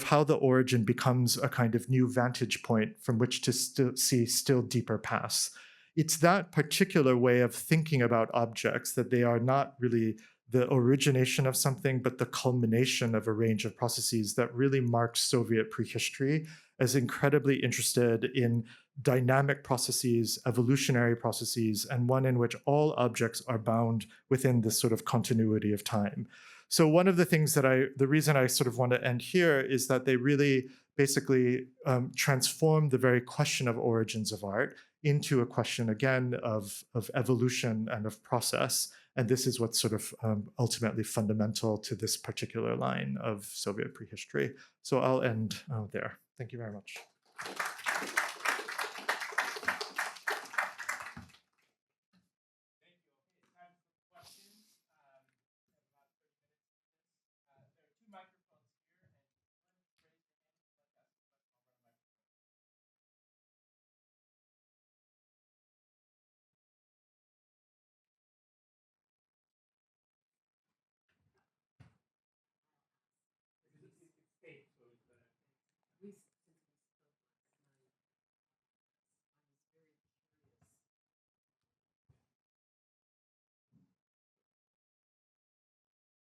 how the origin becomes a kind of new vantage point from which to see still deeper paths. It's that particular way of thinking about objects, that they are not really the origination of something, but the culmination of a range of processes, that really marks Soviet prehistory as incredibly interested in dynamic processes, evolutionary processes, and one in which all objects are bound within this sort of continuity of time. So one of the things the reason I sort of want to end here is that they really basically transform the very question of origins of art into a question, again, of evolution and of process. And this is what's sort of ultimately fundamental to this particular line of Soviet prehistory. So I'll end there. Thank you very much.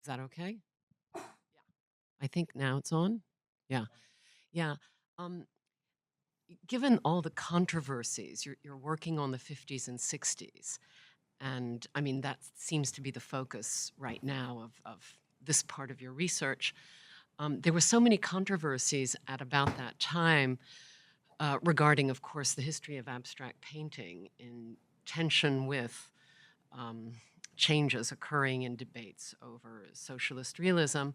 Is that okay? Yeah. I think now it's on. Yeah. Yeah. Um, Given all the controversies, you're working on the 50s and 60s. And I mean, that seems to be the focus right now of this part of your research. There were so many controversies at about that time regarding, of course, the history of abstract painting in tension with um, changes occurring in debates over socialist realism.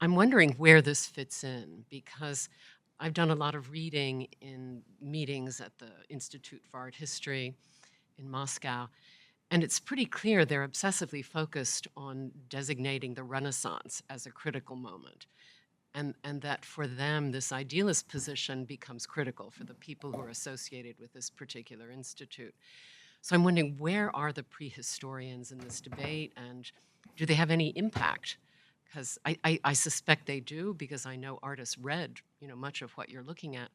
I'm wondering where this fits in because I've done a lot of reading in meetings at the Institute for Art History in Moscow, and it's pretty clear they're obsessively focused on designating the Renaissance as a critical moment. And that for them, this idealist position becomes critical for the people who are associated with this particular institute. So I'm wondering, where are the prehistorians in this debate, and do they have any impact? Because I suspect they do, because I know artists read, much of what you're looking at,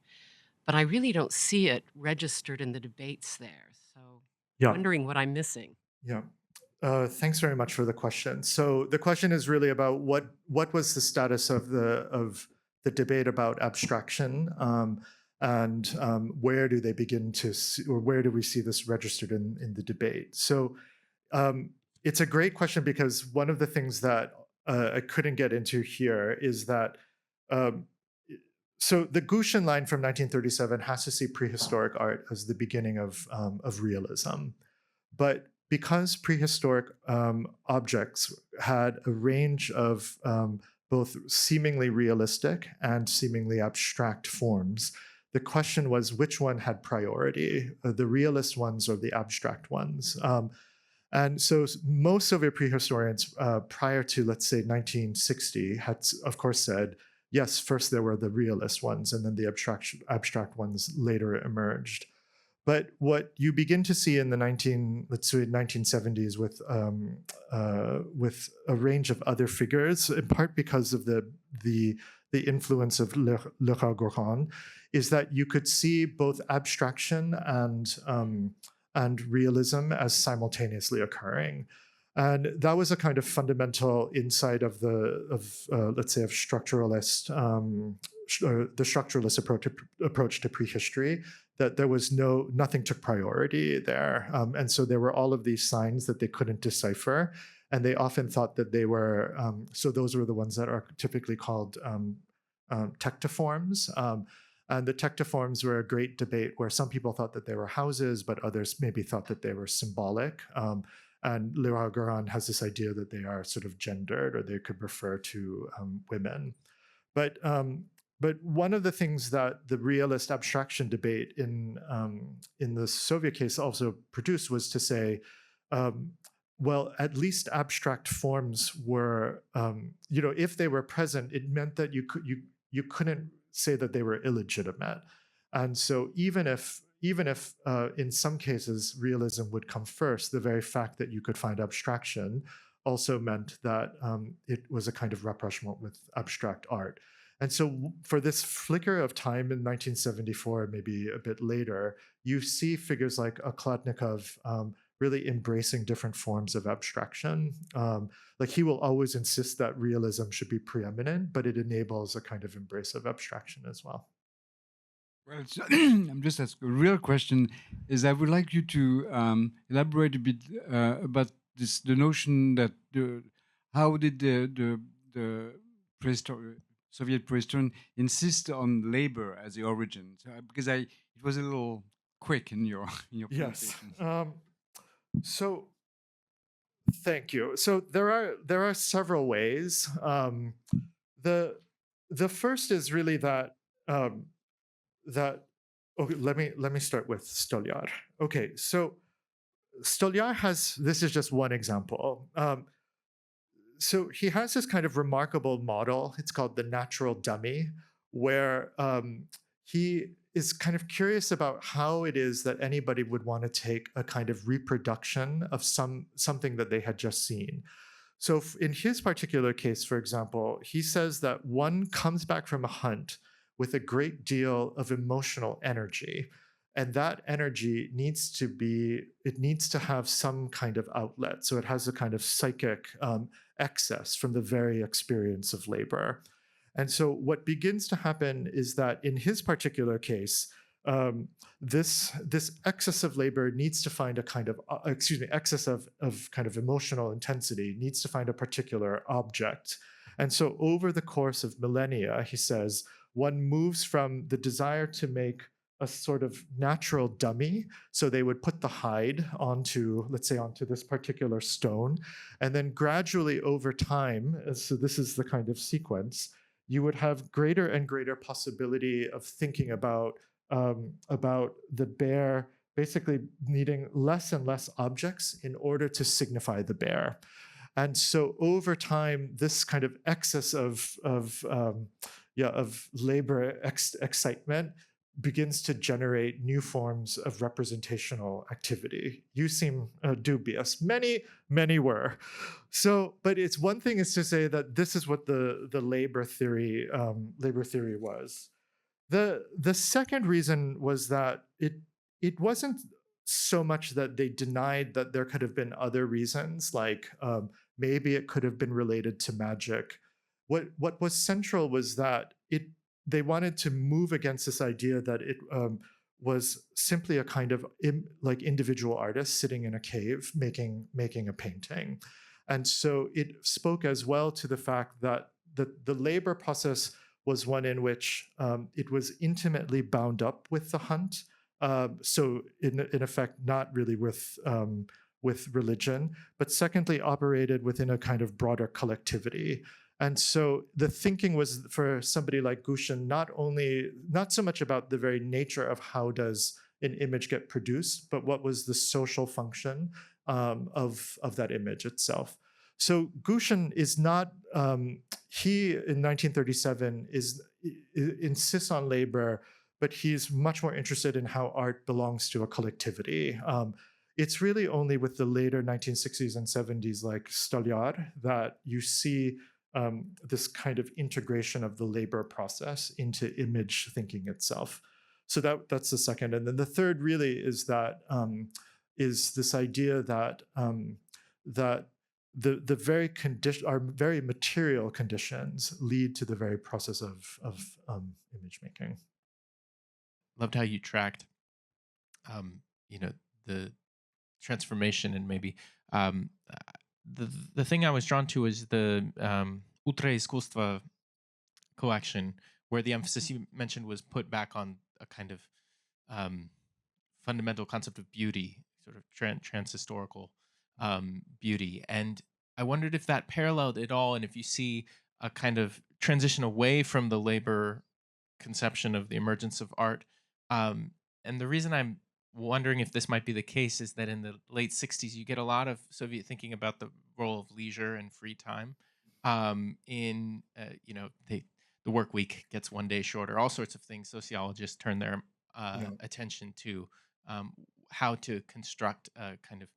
but I really don't see it registered in the debates there. So Yeah, wondering what I'm missing. yeah. Thanks very much for the question. So the question is really about what was the status of the debate about abstraction, and where do they begin to see, or where do we see this registered in the debate? So it's a great question, because one of the things that I couldn't get into here is that um, so the Gushin line from 1937 has to see prehistoric art as the beginning of realism. But because prehistoric objects had a range of both seemingly realistic and seemingly abstract forms, the question was which one had priority, the realist ones or the abstract ones? And so most Soviet prehistorians prior to, let's say, 1960 had, of course, said, yes, first there were the realist ones, and then the abstract ones later emerged. But what you begin to see in the 1970s with a range of other figures, in part because of the influence of Le Goran, is that you could see both abstraction and realism as simultaneously occurring. And that was a kind of fundamental insight of let's say, of structuralist, the structuralist approach to prehistory, that there was nothing took priority there. And so there were all of these signs that they couldn't decipher. And they often thought that they were, so those were the ones that are typically called tectiforms. And the tectiforms were a great debate where some people thought that they were houses, but others maybe thought that they were symbolic. And Leroy Goran has this idea that they are sort of gendered, or they could refer to women. But one of the things that the realist abstraction debate in the Soviet case also produced was to say, well, at least abstract forms were, if they were present, it meant that you couldn't say that they were illegitimate. And so even if in some cases realism would come first, the very fact that you could find abstraction also meant that it was a kind of rapprochement with abstract art. And so for this flicker of time in 1974, maybe a bit later, you see figures like Kladnikov really embracing different forms of abstraction. Like, he will always insist that realism should be preeminent, but it enables a kind of embrace of abstraction as well. Well, I'm just asking a real question. Is I would like you to elaborate a bit about this, the notion that how did the Soviet prehistorian insist on labor as the origin? So, because it was a little quick in your Yes. presentation. So thank you. So there are several ways. The first is really that okay, let me start with Stolyar. Okay, so Stolyar has, this is just one example. So he has this kind of remarkable model. It's called the natural dummy, where he is kind of curious about how it is that anybody would want to take a kind of reproduction of something that they had just seen. So in his particular case, for example, he says that one comes back from a hunt with a great deal of emotional energy. And that energy needs to have some kind of outlet. So it has a kind of psychic excess from the very experience of labor. And so what begins to happen is that in his particular case, this excess of labor needs to find a kind of, excess of kind of emotional intensity needs to find a particular object. And so over the course of millennia, he says, one moves from the desire to make a sort of natural dummy. So they would put the hide onto, let's say, onto this particular stone. And then gradually over time, so this is the kind of sequence, you would have greater and greater possibility of thinking about the bear basically needing less and less objects in order to signify the bear. And so over time, this kind of excess of labor excitement begins to generate new forms of representational activity. You seem dubious. Many were. So, but it's one thing is to say that this is what the labor theory was. The second reason was that it wasn't so much that they denied that there could have been other reasons, like maybe it could have been related to magic. What was central was that they wanted to move against this idea that it was simply a kind of like individual artist sitting in a cave making a painting. And so it spoke as well to the fact that the labor process was one in which it was intimately bound up with the hunt. So in effect, not really with religion, but secondly, operated within a kind of broader collectivity. And so the thinking was for somebody like Gushin, not so much about the very nature of how does an image get produced, but what was the social function of that image itself. So Gushin is not, he in 1937 insists on labor, but he's much more interested in how art belongs to a collectivity. It's really only with the later 1960s and 70s, like Stolyar, that you see this kind of integration of the labor process into image thinking itself. So that's the second. And then the third really is that is this idea that that the very our very material conditions lead to the very process of image making. Loved how you tracked, the transformation, and maybe the thing I was drawn to is the Ultra Искусство collection, where the emphasis you mentioned was put back on a kind of fundamental concept of beauty, sort of trans-historical beauty. And I wondered if that paralleled at all, and if you see a kind of transition away from the labor conception of the emergence of art. And the reason I'm wondering if this might be the case is that in the late 60s, you get a lot of Soviet thinking about the role of leisure and free time. The work week gets one day shorter, all sorts of things. Sociologists turn their attention to how to construct kind of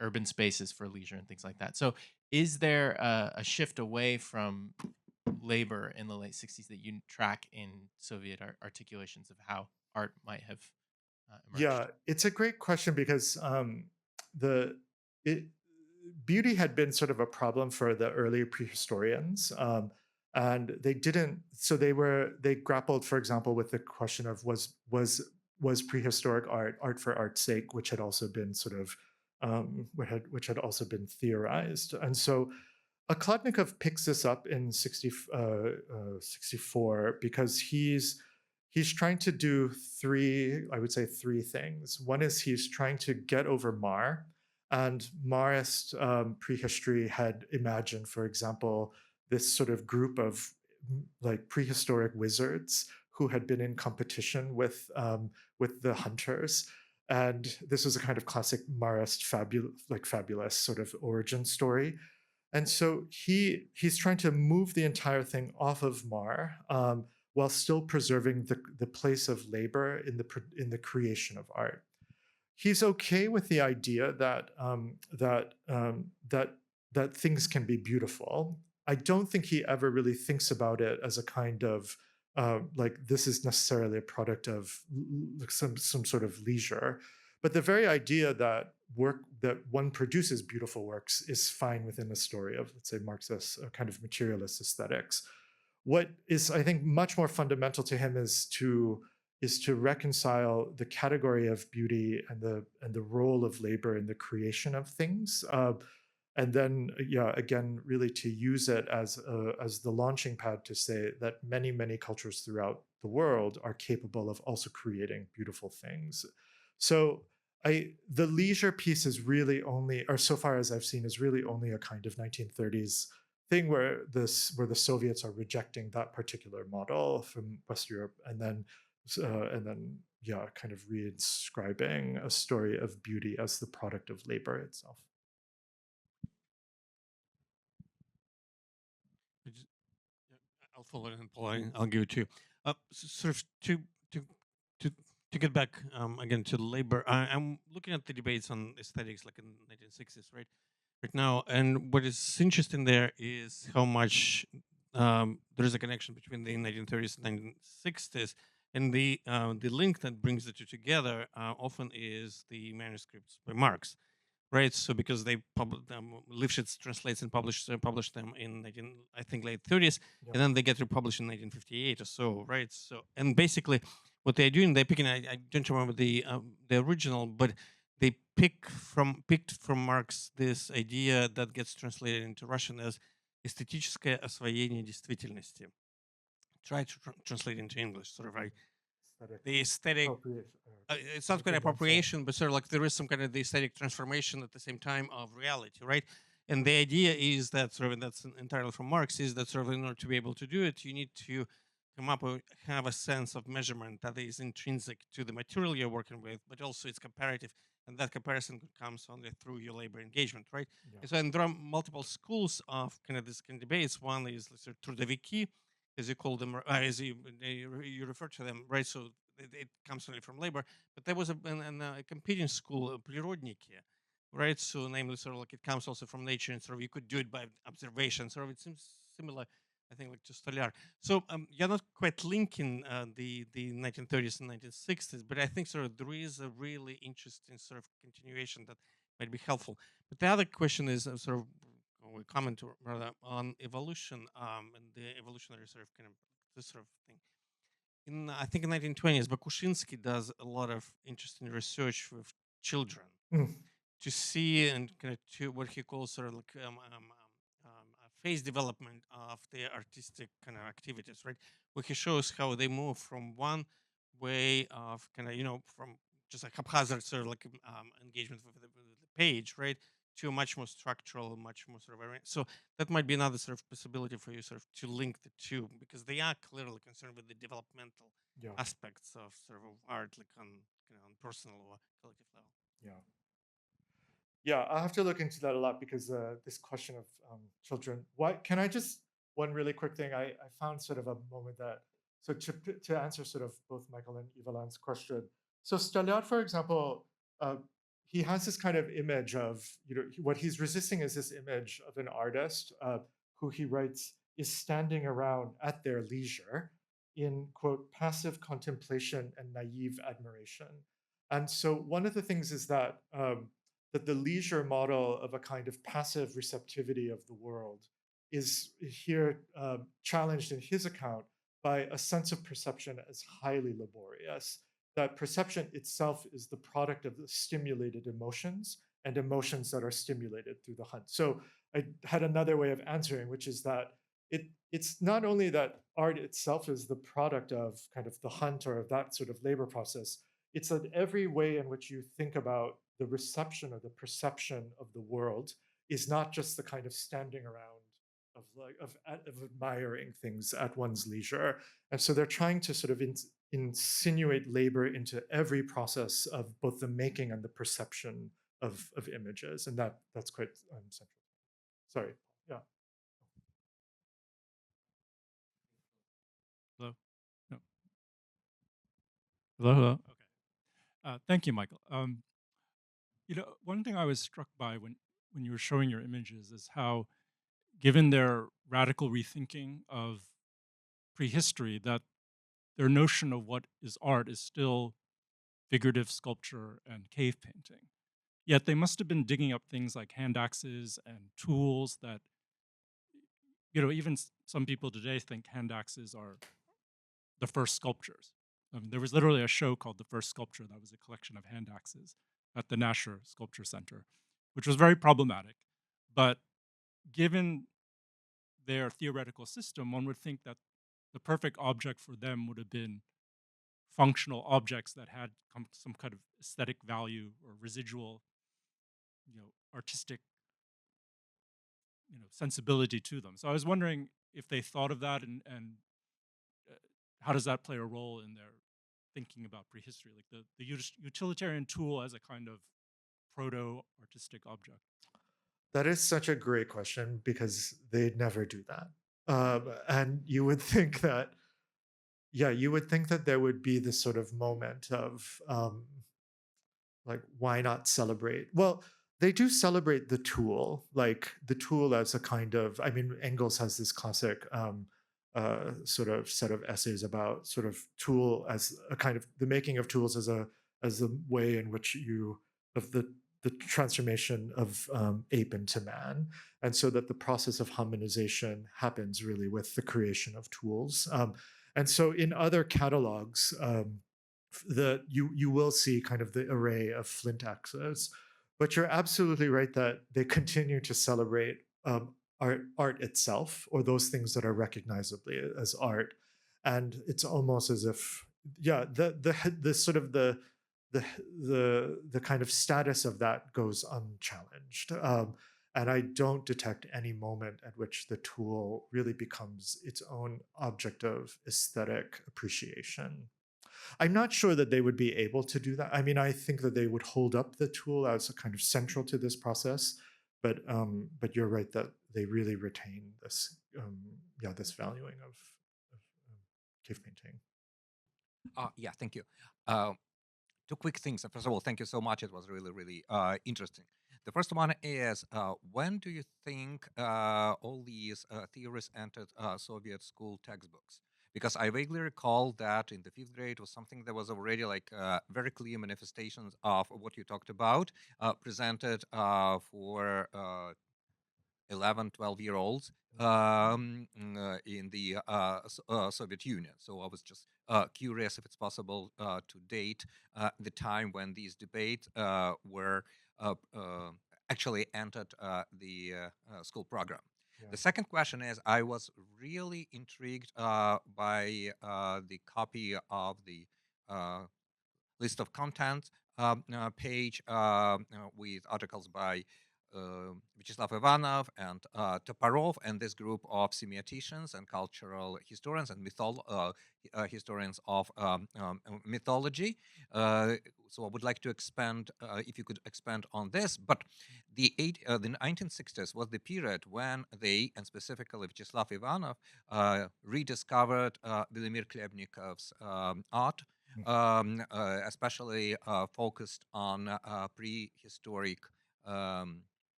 urban spaces for leisure and things like that. So is there a shift away from labor in the late 60s that you track in Soviet articulations of how art might have emerged? Yeah, it's a great question because beauty had been sort of a problem for the early prehistorians. And they didn't, so they grappled, for example, with the question of was prehistoric art for art's sake, which had also been sort of, which had also been theorized. And so Kladnikov picks this up in 64 because he's trying to do three things. One is he's trying to get over Mar, and Marist prehistory had imagined, for example, this sort of group of like prehistoric wizards who had been in competition with the hunters. And this was a kind of classic Marist fabulous sort of origin story. And so he's trying to move the entire thing off of Mar while still preserving the place of labor in the creation of art. He's okay with the idea that that things can be beautiful. I don't think he ever really thinks about it as a kind of like this is necessarily a product of some sort of leisure. But the very idea that one produces beautiful works is fine within the story of, let's say, Marxist kind of materialist aesthetics. What is, I think, much more fundamental to him is to reconcile the category of beauty and the role of labor in the creation of things. And then, yeah, again, really to use it as the launching pad to say that many cultures throughout the world are capable of also creating beautiful things. So the leisure piece is really only, or so far as I've seen, is really only a kind of 1930s thing where the Soviets are rejecting that particular model from West Europe, and then yeah, kind of reinscribing a story of beauty as the product of labor itself. I just- yeah, I'll follow it, and Paul, I'll give it to you. Sort of to to to get back again to labor. I'm looking at the debates on aesthetics, like in the 1960s, right now, and what is interesting there is how much there is a connection between the 1930s and 1960s, and the link that brings the two together often is the manuscripts by Marx, right? So because they Lifshitz translates and published them in I think late 30s, Yeah. and then they get republished in 1958 or so, right? So and basically what they're doing, they're picking. I don't remember the original, but they picked from Marx this idea that gets translated into Russian as эстетическое освоение действительности. Try to translate into English, sort of like the aesthetic. It's not quite appropriation, but sort of like there is some kind of the aesthetic transformation at the same time of reality, right? And the idea is that sort of, and that's entirely from Marx, is that sort of in order to be able to do it, you need to come up with, have a sense of measurement that is intrinsic to the material you're working with, but also it's comparative, and that comparison comes only through your labor engagement, right? Yeah. And so, and there are multiple schools of kind of this kind of debates. One is sort of trudoviki, as you call them, as you refer to them, right? So it comes only from labor. But there was a competing school, Приrodniki, right? So namely, sort of like it comes also from nature, and sort of you could do it by observation. Sort of it seems similar, I think, like to Stolyar. So you're not quite linking the 1930s and 1960s, but I think sort of there is a really interesting sort of continuation that might be helpful. But the other question is sort of we comment rather on evolution and the evolutionary sort of kind of this sort of thing. In I think in 1920s, Bakushinsky does a lot of interesting research with children Mm. to see and kind of to what he calls sort of like phase development of their artistic kind of activities, right? Where he shows how they move from one way of kind of from just like haphazard sort of like engagement with the page, right? To a much more structural, much more sort of so that might be another sort of possibility for you sort of to link the two because they are clearly concerned with the developmental Yeah. aspects of sort of art, like on on personal or collective level. Yeah. Yeah, I'll have to look into that a lot because this question of children. Why can I just one really quick thing? I found sort of a moment that so to answer sort of both Michael and Evelan's question. So Staliot, for example, he has this kind of image of what he's resisting is this image of an artist who he writes is standing around at their leisure in quote passive contemplation and naive admiration. And so one of the things is that that the leisure model of a kind of passive receptivity of the world is here challenged in his account by a sense of perception as highly laborious. That perception itself is the product of the stimulated emotions and emotions that are stimulated through the hunt. So I had another way of answering, which is that it's not only that art itself is the product of kind of the hunt or of that sort of labor process, it's that every way in which you think about the reception or the perception of the world is not just the kind of standing around of admiring things at one's leisure. And so they're trying to sort of insinuate labor into every process of both the making and the perception of images. And that's quite central. Sorry. Yeah. Hello? No. Hello? Okay. Thank you, Michael. One thing I was struck by when you were showing your images is how, given their radical rethinking of prehistory, that their notion of what is art is still figurative sculpture and cave painting. Yet they must have been digging up things like hand axes and tools that, even some people today think hand axes are the first sculptures. There was literally a show called The First Sculpture that was a collection of hand axes at the Nasher Sculpture Center, which was very problematic. But given their theoretical system, one would think that the perfect object for them would have been functional objects that had some kind of aesthetic value or residual, artistic, sensibility to them. So I was wondering if they thought of that, and uh, how does that play a role in their thinking about prehistory, like the utilitarian tool as a kind of proto-artistic object. That is such a great question because they never do that. And you would think that, yeah, you would think that there would be this sort of moment of like, why not celebrate? Well, they do celebrate the tool, like the tool as a kind of, I mean, Engels has this classic sort of set of essays about sort of tool as a kind of the making of tools as a way in which you of the transformation of ape into man, and so that the process of hominization happens really with the creation of tools. And so in other catalogs, you will see kind of the array of flint axes, but you're absolutely right that they continue to celebrate art itself, or those things that are recognizably as art, and it's almost as if, yeah, the sort of the kind of status of that goes unchallenged. And I don't detect any moment at which the tool really becomes its own object of aesthetic appreciation. I'm not sure that they would be able to do that. I mean, I think that they would hold up the tool as a kind of central to this process, but you're right that they really retain this yeah, this valuing of cave painting. Yeah, thank you. Two quick things. First of all, thank you so much. It was really, really interesting. The first one is, when do you think all these theories entered Soviet school textbooks? Because I vaguely recall that in the 5th grade was something that was already like very clear manifestations of what you talked about, presented for 11, 12-year-olds in the Soviet Union. So I was just curious if it's possible to date the time when these debates were actually entered the school program. Yeah. The second question is, I was really intrigued by the copy of the list of content page with articles by Vyacheslav Ivanov and Toporov, and this group of semioticians and cultural historians and historians of mythology. So I would like to expand, if you could expand on this. But the 1960s was the period when they, and specifically Vyacheslav Ivanov, rediscovered Vladimir Klebnikov's art, especially focused on prehistoric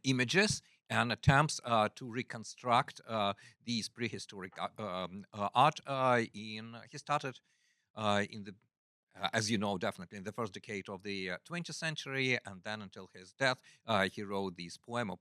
images and attempts to reconstruct these prehistoric art. He started in the as you know, definitely in the first decade of the 20th century, and then until his death, he wrote these poem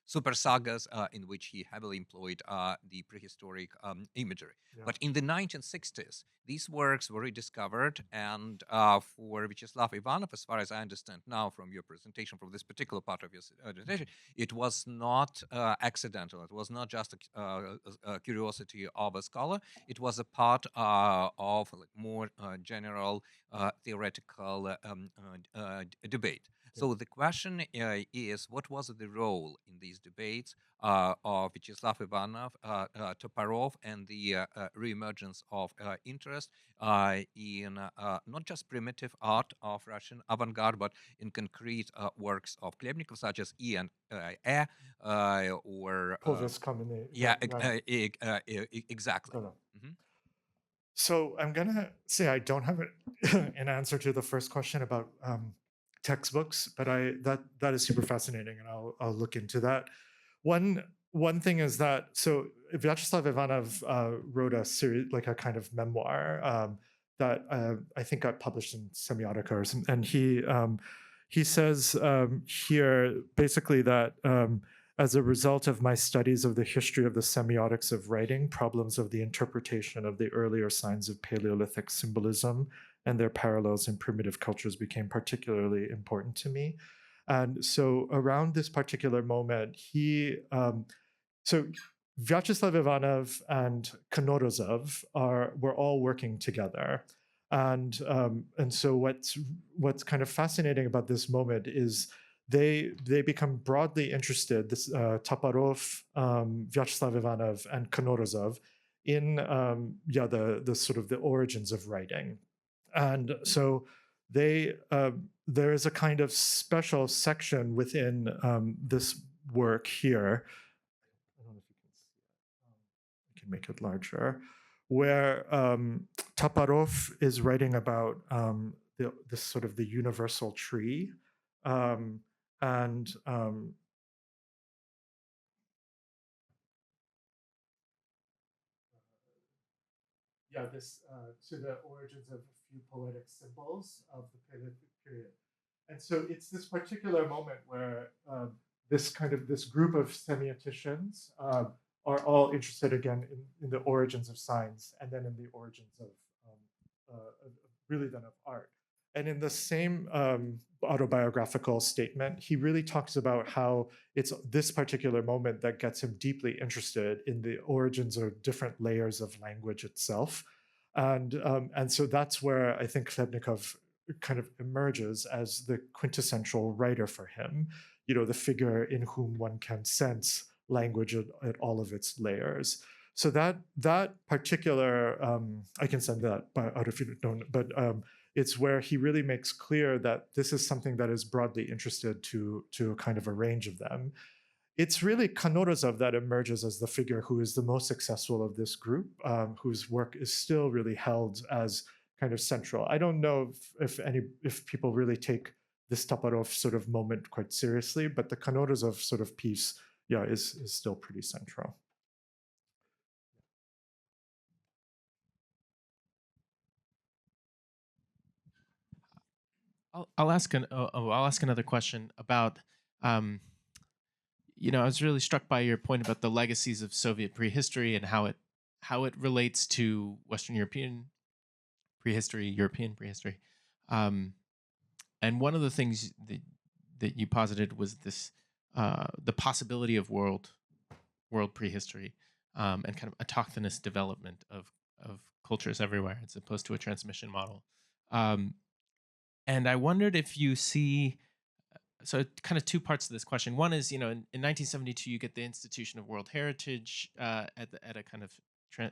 super sagas in which he heavily employed the prehistoric imagery. Yeah. But in the 1960s, these works were rediscovered, and for Vyacheslav Ivanov, as far as I understand now from your presentation, from this particular part of your presentation, it was not accidental. It was not just a curiosity of a scholar. It was a part of more general theoretical debate. So the question is, what was the role in these debates of Vyacheslav Ivanov, Toporov, and the reemergence of interest in not just primitive art of Russian avant-garde, but in concrete works of Klebnikov, such as E and E, or Povis Kamene. yeah, Right. exactly. No. So I'm gonna say I don't have an answer to the first question about textbooks, but that is super fascinating, and I'll look into that. One one thing is that so Vyacheslav Ivanov wrote a series, like a kind of memoir that I think got published in Semiotica or something, and he says here basically that as a result of my studies of the history of the semiotics of writing, problems of the interpretation of the earlier signs of Paleolithic symbolism and their parallels in primitive cultures became particularly important to me. And so around this particular moment, so Vyacheslav Ivanov and Knorozov were all working together. And so what's kind of fascinating about this moment is they become broadly interested, this Toporov, Vyacheslav Ivanov, and Knorozov in the sort of the origins of writing. And so there is a kind of special section within this work here. I don't know if you can see it. I can make it larger, where Toporov is writing about this sort of the universal tree, and this to the origins of a few poetic symbols of the Paleolithic period. And so it's this particular moment where this group of semioticians are all interested again in the origins of signs and then in the origins of really then of art. And in the same autobiographical statement, he really talks about how it's this particular moment that gets him deeply interested in the origins of different layers of language itself. And so that's where I think Khlebnikov kind of emerges as the quintessential writer for him, the figure in whom one can sense language at all of its layers. So that particular, I can send that out if you don't, but it's where he really makes clear that this is something that is broadly interested to a kind of a range of them. It's really Knorozov that emerges as the figure who is the most successful of this group, whose work is still really held as kind of central. I don't know if people really take this Toporov sort of moment quite seriously, but the Knorozov sort of piece, is still pretty central. I'll ask another question about. I was really struck by your point about the legacies of Soviet prehistory and how it relates to Western European prehistory, European prehistory. And one of the things that you posited was this the possibility of world prehistory and kind of autochthonous development of cultures everywhere as opposed to a transmission model. And I wondered if you see, so kind of two parts to this question. One is, in 1972, you get the Institution of World Heritage at a kind of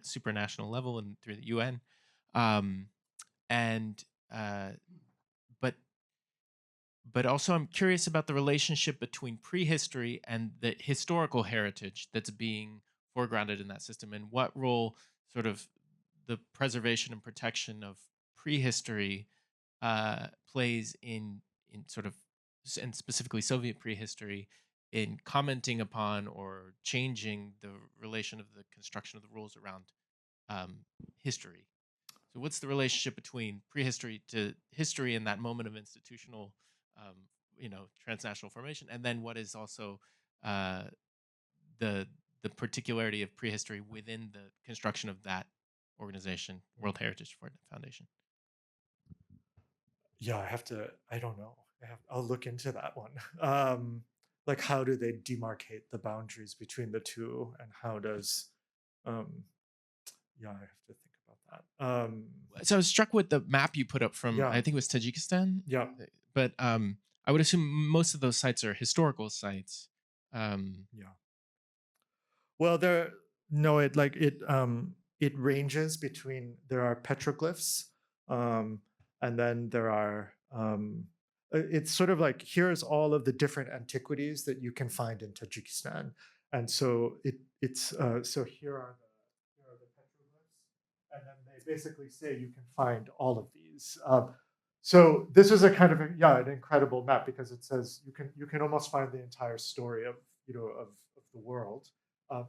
supranational level and through the UN. And but also I'm curious about the relationship between prehistory and the historical heritage that's being foregrounded in that system, and what role sort of the preservation and protection of prehistory plays in sort of, and specifically Soviet prehistory, in commenting upon or changing the relation of the construction of the rules around history. So what's the relationship between prehistory to history in that moment of institutional, transnational formation, and then what is also the particularity of prehistory within the construction of that organization, World Heritage Foundation? Yeah, I don't know. I'll look into that one. Like, how do they demarcate the boundaries between the two, and how does, I have to think about that. So I was struck with the map you put up from, Yeah. I think it was Tajikistan. Yeah. But I would assume most of those sites are historical sites. Yeah. Well, it ranges between, there are petroglyphs, and then there are it's sort of like, here's all of the different antiquities that you can find in Tajikistan, and so so here are the petroglyphs, and then they basically say you can find all of these. So this is a kind of an incredible map, because it says you can almost find the entire story of of the world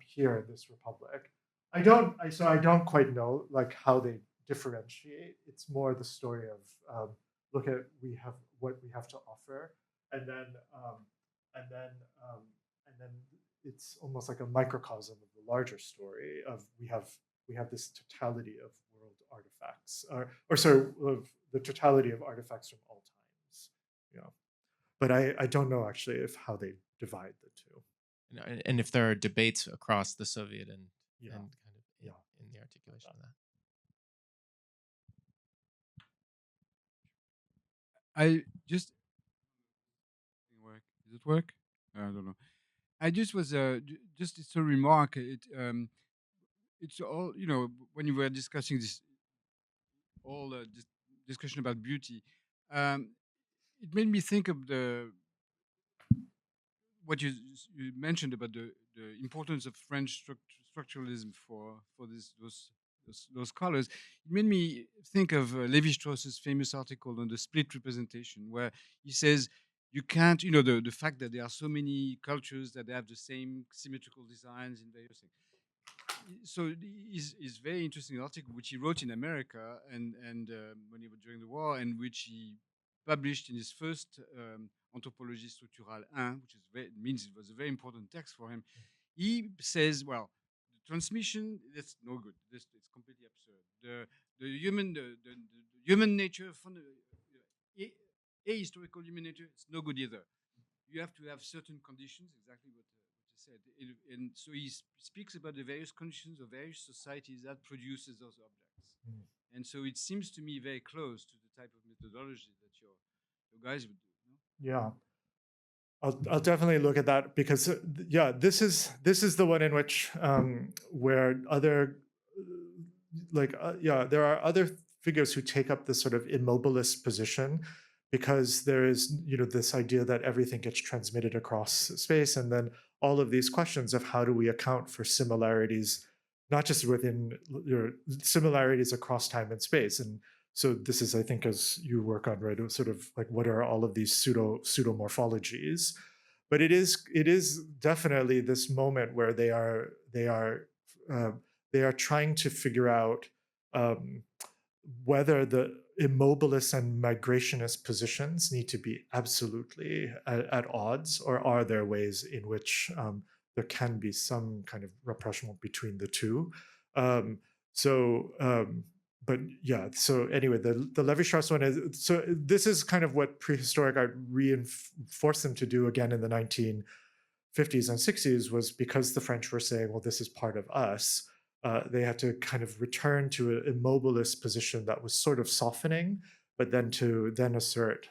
here in this republic. I don't quite know like how they differentiate. It's more the story of look at we have what we have to offer, and then and then um, and then it's almost like a microcosm of the larger story of we have this totality of world artifacts, or sorry, of the totality of artifacts from all times. Yeah, but I don't know actually if how they divide the two. And if there are debates across the Soviet Yeah, and kind of yeah. in the articulation of that. I just work. Does it work? I don't know. I just was just it's a remark. It's all when you were discussing this all discussion about beauty. Um, it made me think of the what you mentioned about the importance of French structuralism for those colors. It made me think of Levi-Strauss's famous article on the split representation, where he says you can't, the fact that there are so many cultures that they have the same symmetrical designs in various things. So is very interesting article which he wrote in America and when he was during the war, and which he published in his first Anthropologie structurale 1, which is means it was a very important text for him. He says, well, the transmission, that's no good. It's completely absurd. The human the human nature, ahistorical human nature, it's no good either. You have to have certain conditions, exactly what you said. And so he speaks about the various conditions of various societies that produces those objects. And so it seems to me very close to the type of methodology that your guys would do. No? Yeah. I'll definitely look at that because yeah, this is the one in which where other there are other figures who take up this sort of immobilist position because there is this idea that everything gets transmitted across space, and then all of these questions of how do we account for similarities, not just within similarities across time and space. And so this is, I think, as you work on, right, sort of like what are all of these pseudomorphologies. But it is definitely this moment where they are trying to figure out whether the immobilist and migrationist positions need to be absolutely at odds, or are there ways in which there can be some kind of rapprochement between the two. But yeah, so anyway, the Levi-Strauss one is, so this is kind of what prehistoric art reinforced them to do again in the 1950s and 60s, was because the French were saying, well, this is part of us. They had to kind of return to an immobilist position that was sort of softening, but then to then assert,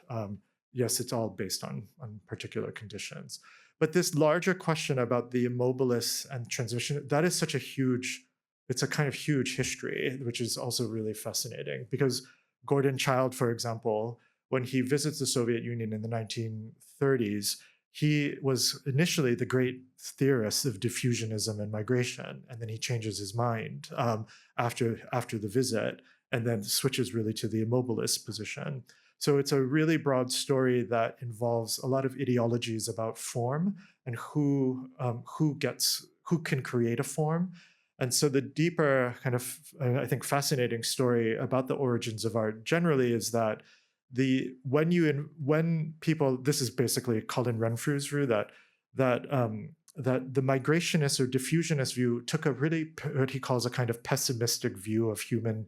yes, it's all based on particular conditions. But this larger question about the immobilists and transmission, that is such a huge, it's a kind of huge history, which is also really fascinating, because Gordon Childe, for example, when he visits the Soviet Union in the 1930s, he was initially the great theorist of diffusionism and migration, and then he changes his mind after the visit, and then switches really to the immobilist position. So it's a really broad story that involves a lot of ideologies about form and who can create a form. And so the deeper kind of, I think, fascinating story about the origins of art generally is that when people, this is basically Colin Renfrew's view, that the migrationist or diffusionist view took a really, what he calls a kind of pessimistic view of human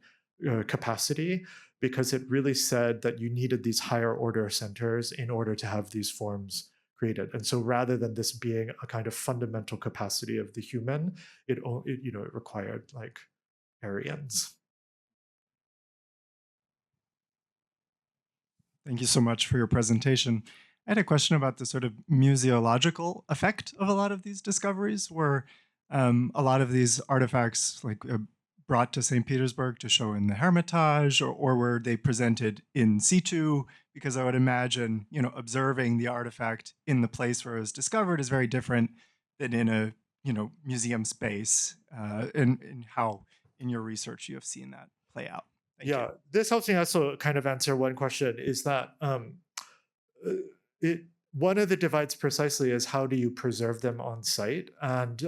capacity, because it really said that you needed these higher order centers in order to have these forms created. And so rather than this being a kind of fundamental capacity of the human, it required like Aryans. Thank you so much for your presentation. I had a question about the sort of museological effect of a lot of these discoveries, where a lot of these artifacts brought to St. Petersburg to show in the Hermitage, or were they presented in situ? Because I would imagine, observing the artifact in the place where it was discovered is very different than in a, museum space, and how in your research you have seen that play out. Thank you. This helps me also kind of answer one question, is that one of the divides precisely is how do you preserve them on site? And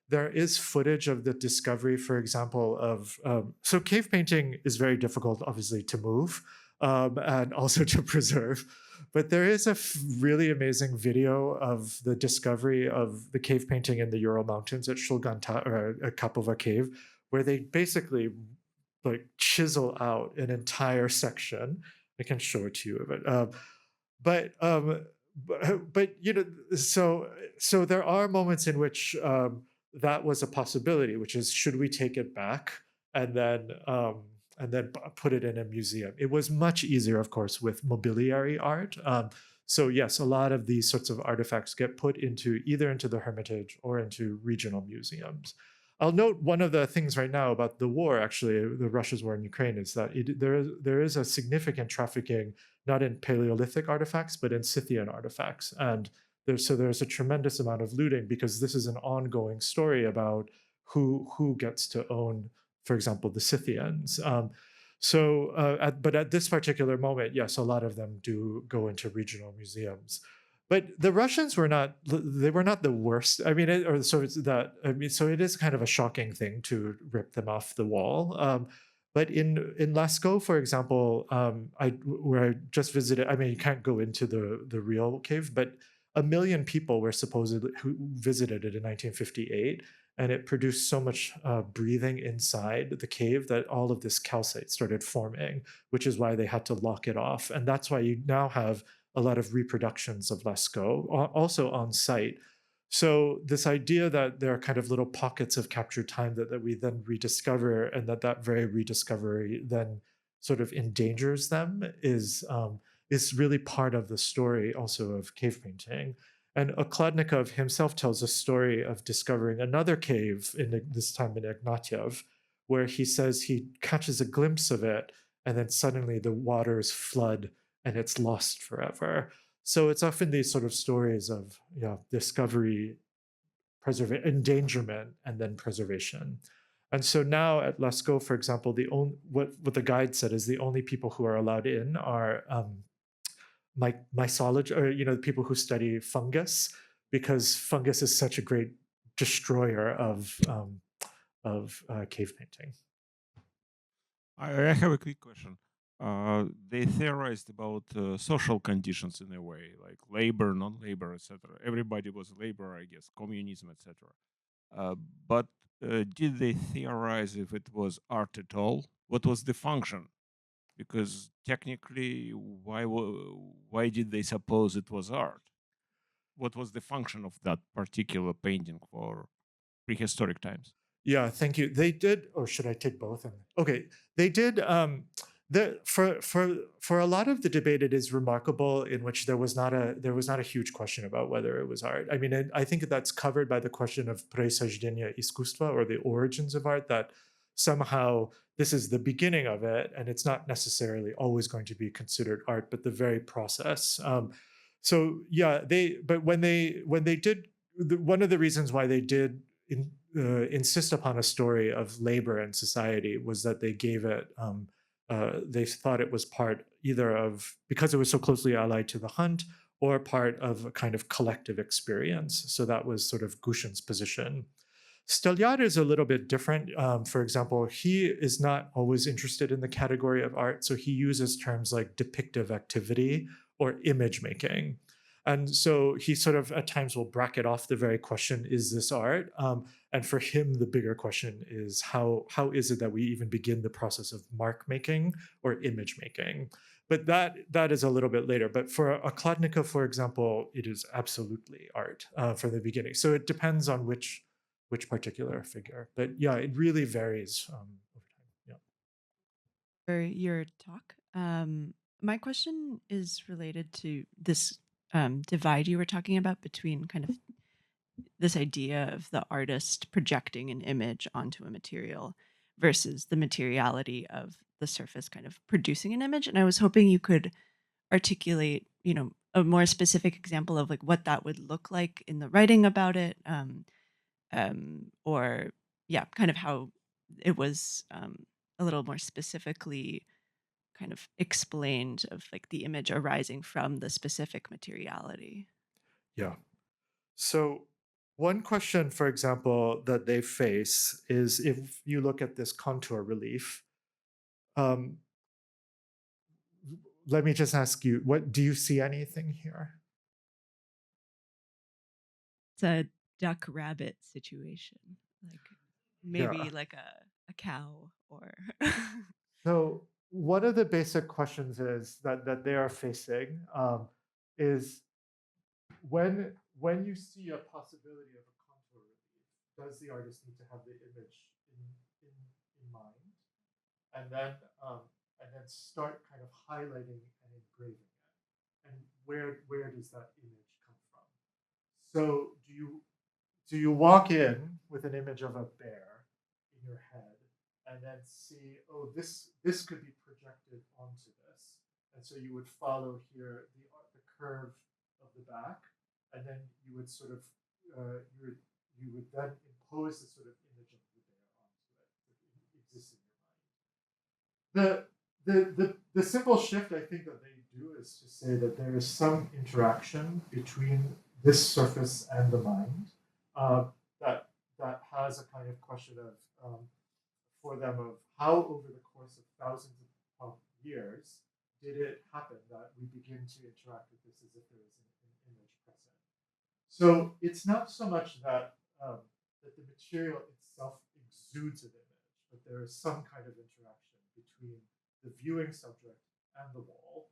there is footage of the discovery, for example, of so cave painting is very difficult, obviously, to move and also to preserve. But there is a really amazing video of the discovery of the cave painting in the Ural Mountains at Shulganta, or Kapova Cave, where they basically like chisel out an entire section. I can show it to you of it. But but you know, so there are moments in which that was a possibility, which is should we take it back and then put it in a museum? It was much easier, of course, with mobiliary art. So yes, a lot of these sorts of artifacts get put into either into the Hermitage or into regional museums. I'll note one of the things right now about the war, actually, the Russia's war in Ukraine, is that there is a significant trafficking not in Paleolithic artifacts, but in Scythian artifacts. And there's a tremendous amount of looting because this is an ongoing story about who gets to own, for example, the Scythians. But at this particular moment, yes, a lot of them do go into regional museums. But the Russians were not, they were not the worst. I mean, so it is kind of a shocking thing to rip them off the wall. But in Lascaux, for example, where I just visited, I mean, you can't go into the real cave, but 1 million people were supposedly who visited it in 1958, and it produced so much breathing inside the cave that all of this calcite started forming, which is why they had to lock it off. And that's why you now have a lot of reproductions of Lascaux, also on site. So this idea that there are kind of little pockets of captured time that we then rediscover, and that very rediscovery then sort of endangers them, is really part of the story also of cave painting. And Okladnikov himself tells a story of discovering another cave, this time in Ignatiev, where he says he catches a glimpse of it, and then suddenly the waters flood and it's lost forever. So it's often these sort of stories of discovery, endangerment, and then preservation. And so now at Lascaux, for example, what the guide said is the only people who are allowed in are mycologists, or people who study fungus, because fungus is such a great destroyer of cave painting. I have a quick question. They theorized about social conditions in a way, like labor, non-labor, etc. Everybody was labor, I guess, communism, etc. But did they theorize if it was art at all? What was the function? Because technically, why did they suppose it was art? What was the function of that particular painting for prehistoric times? Yeah, thank you. They did, or should I take both? Okay, they did. For a lot of the debate, it is remarkable in which there was not a huge question about whether it was art. I mean, I think that's covered by the question of происхождение искусства, or the origins of art. That somehow this is the beginning of it, and it's not necessarily always going to be considered art, but the very process. So yeah, but when they did, one of the reasons why they did insist upon a story of labor and society was that they gave it. They thought it was part either of, because it was so closely allied to the hunt, or part of a kind of collective experience. So that was sort of Gushin's position. Steljar is a little bit different. For example, he is not always interested in the category of art, so he uses terms like depictive activity or image making. And so he sort of at times will bracket off the very question, is this art? And for him, the bigger question is how is it that we even begin the process of mark making or image making? But that is a little bit later. But for Okladnikov, for example, it is absolutely art from the beginning. So it depends on which particular figure. But yeah, it really varies over time. Yeah. For your talk. My question is related to this divide you were talking about between kind of this idea of the artist projecting an image onto a material versus the materiality of the surface kind of producing an image. And I was hoping you could articulate, a more specific example of like what that would look like in the writing about it, or yeah, kind of how it was a little more specifically kind of explained of like the image arising from the specific materiality. Yeah. So one question, for example, that they face is if you look at this contour relief, um, let me just ask you, what do you see anything here? It's a duck rabbit situation, like maybe Yeah. like a cow or So one of the basic questions is that they are facing is when you see a possibility of a contour relief, does the artist need to have the image in mind, and then um, and then start kind of highlighting and engraving it, and where does that image come from? So do you walk in with an image of a bear in your head and then see, oh, this could be projected onto this, and so you would follow here the curve of the back, and then you would sort of you would then impose the sort of image of the bear onto it that exists in your mind. The simple shift I think that they do is to say that there is some interaction between this surface and the mind, uh, that has a kind of question of for them of how over the course of thousands of years did it happen that we begin to interact with this as if there is an image present. So it's not so much that the material itself exudes an image, but there is some kind of interaction between the viewing subject and the wall.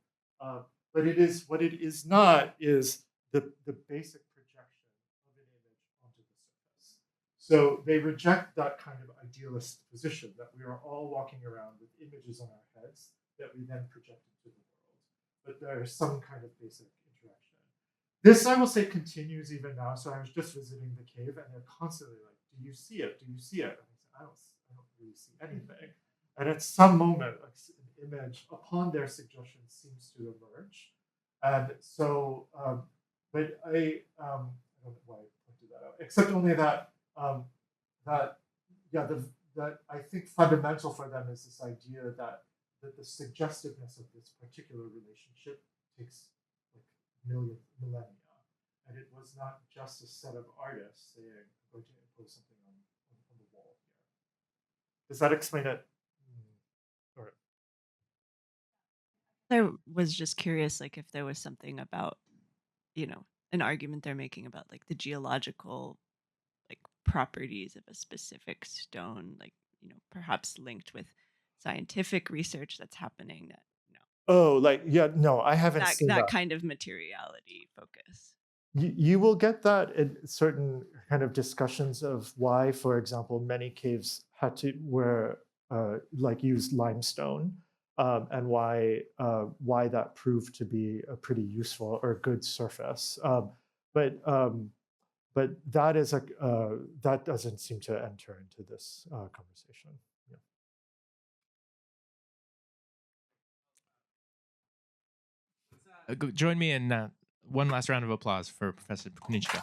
But it is what it is not is the basic projection of an image onto the surface. So they reject that kind of idealist position that we are all walking around with images on our heads that we then project into the world. But there is some kind of basic interaction. This, I will say, continues even now. So I was just visiting the cave, and they're constantly like, "Do you see it? Do you see it?" And I said, I don't really see anything." And at some moment, an image upon their suggestion seems to emerge. And so, but I don't know why I pointed that out, except only that that yeah, that I think fundamental for them is this idea that the suggestiveness of this particular relationship takes like millennia, and it was not just a set of artists saying, "I'm going to impose something on the wall here." Does that explain it? Or I was just curious, like if there was something about, an argument they're making about like the geological like properties of a specific stone, like, perhaps linked with scientific research that's happening that, oh, like yeah, no, I haven't that seen that that. kind of materiality focus. You will get that in certain kind of discussions of why, for example, many caves had to were like used limestone, and why that proved to be a pretty useful or good surface. But but that is that doesn't seem to enter into this conversation. Yeah. Join me in one last round of applause for Professor Kunichika.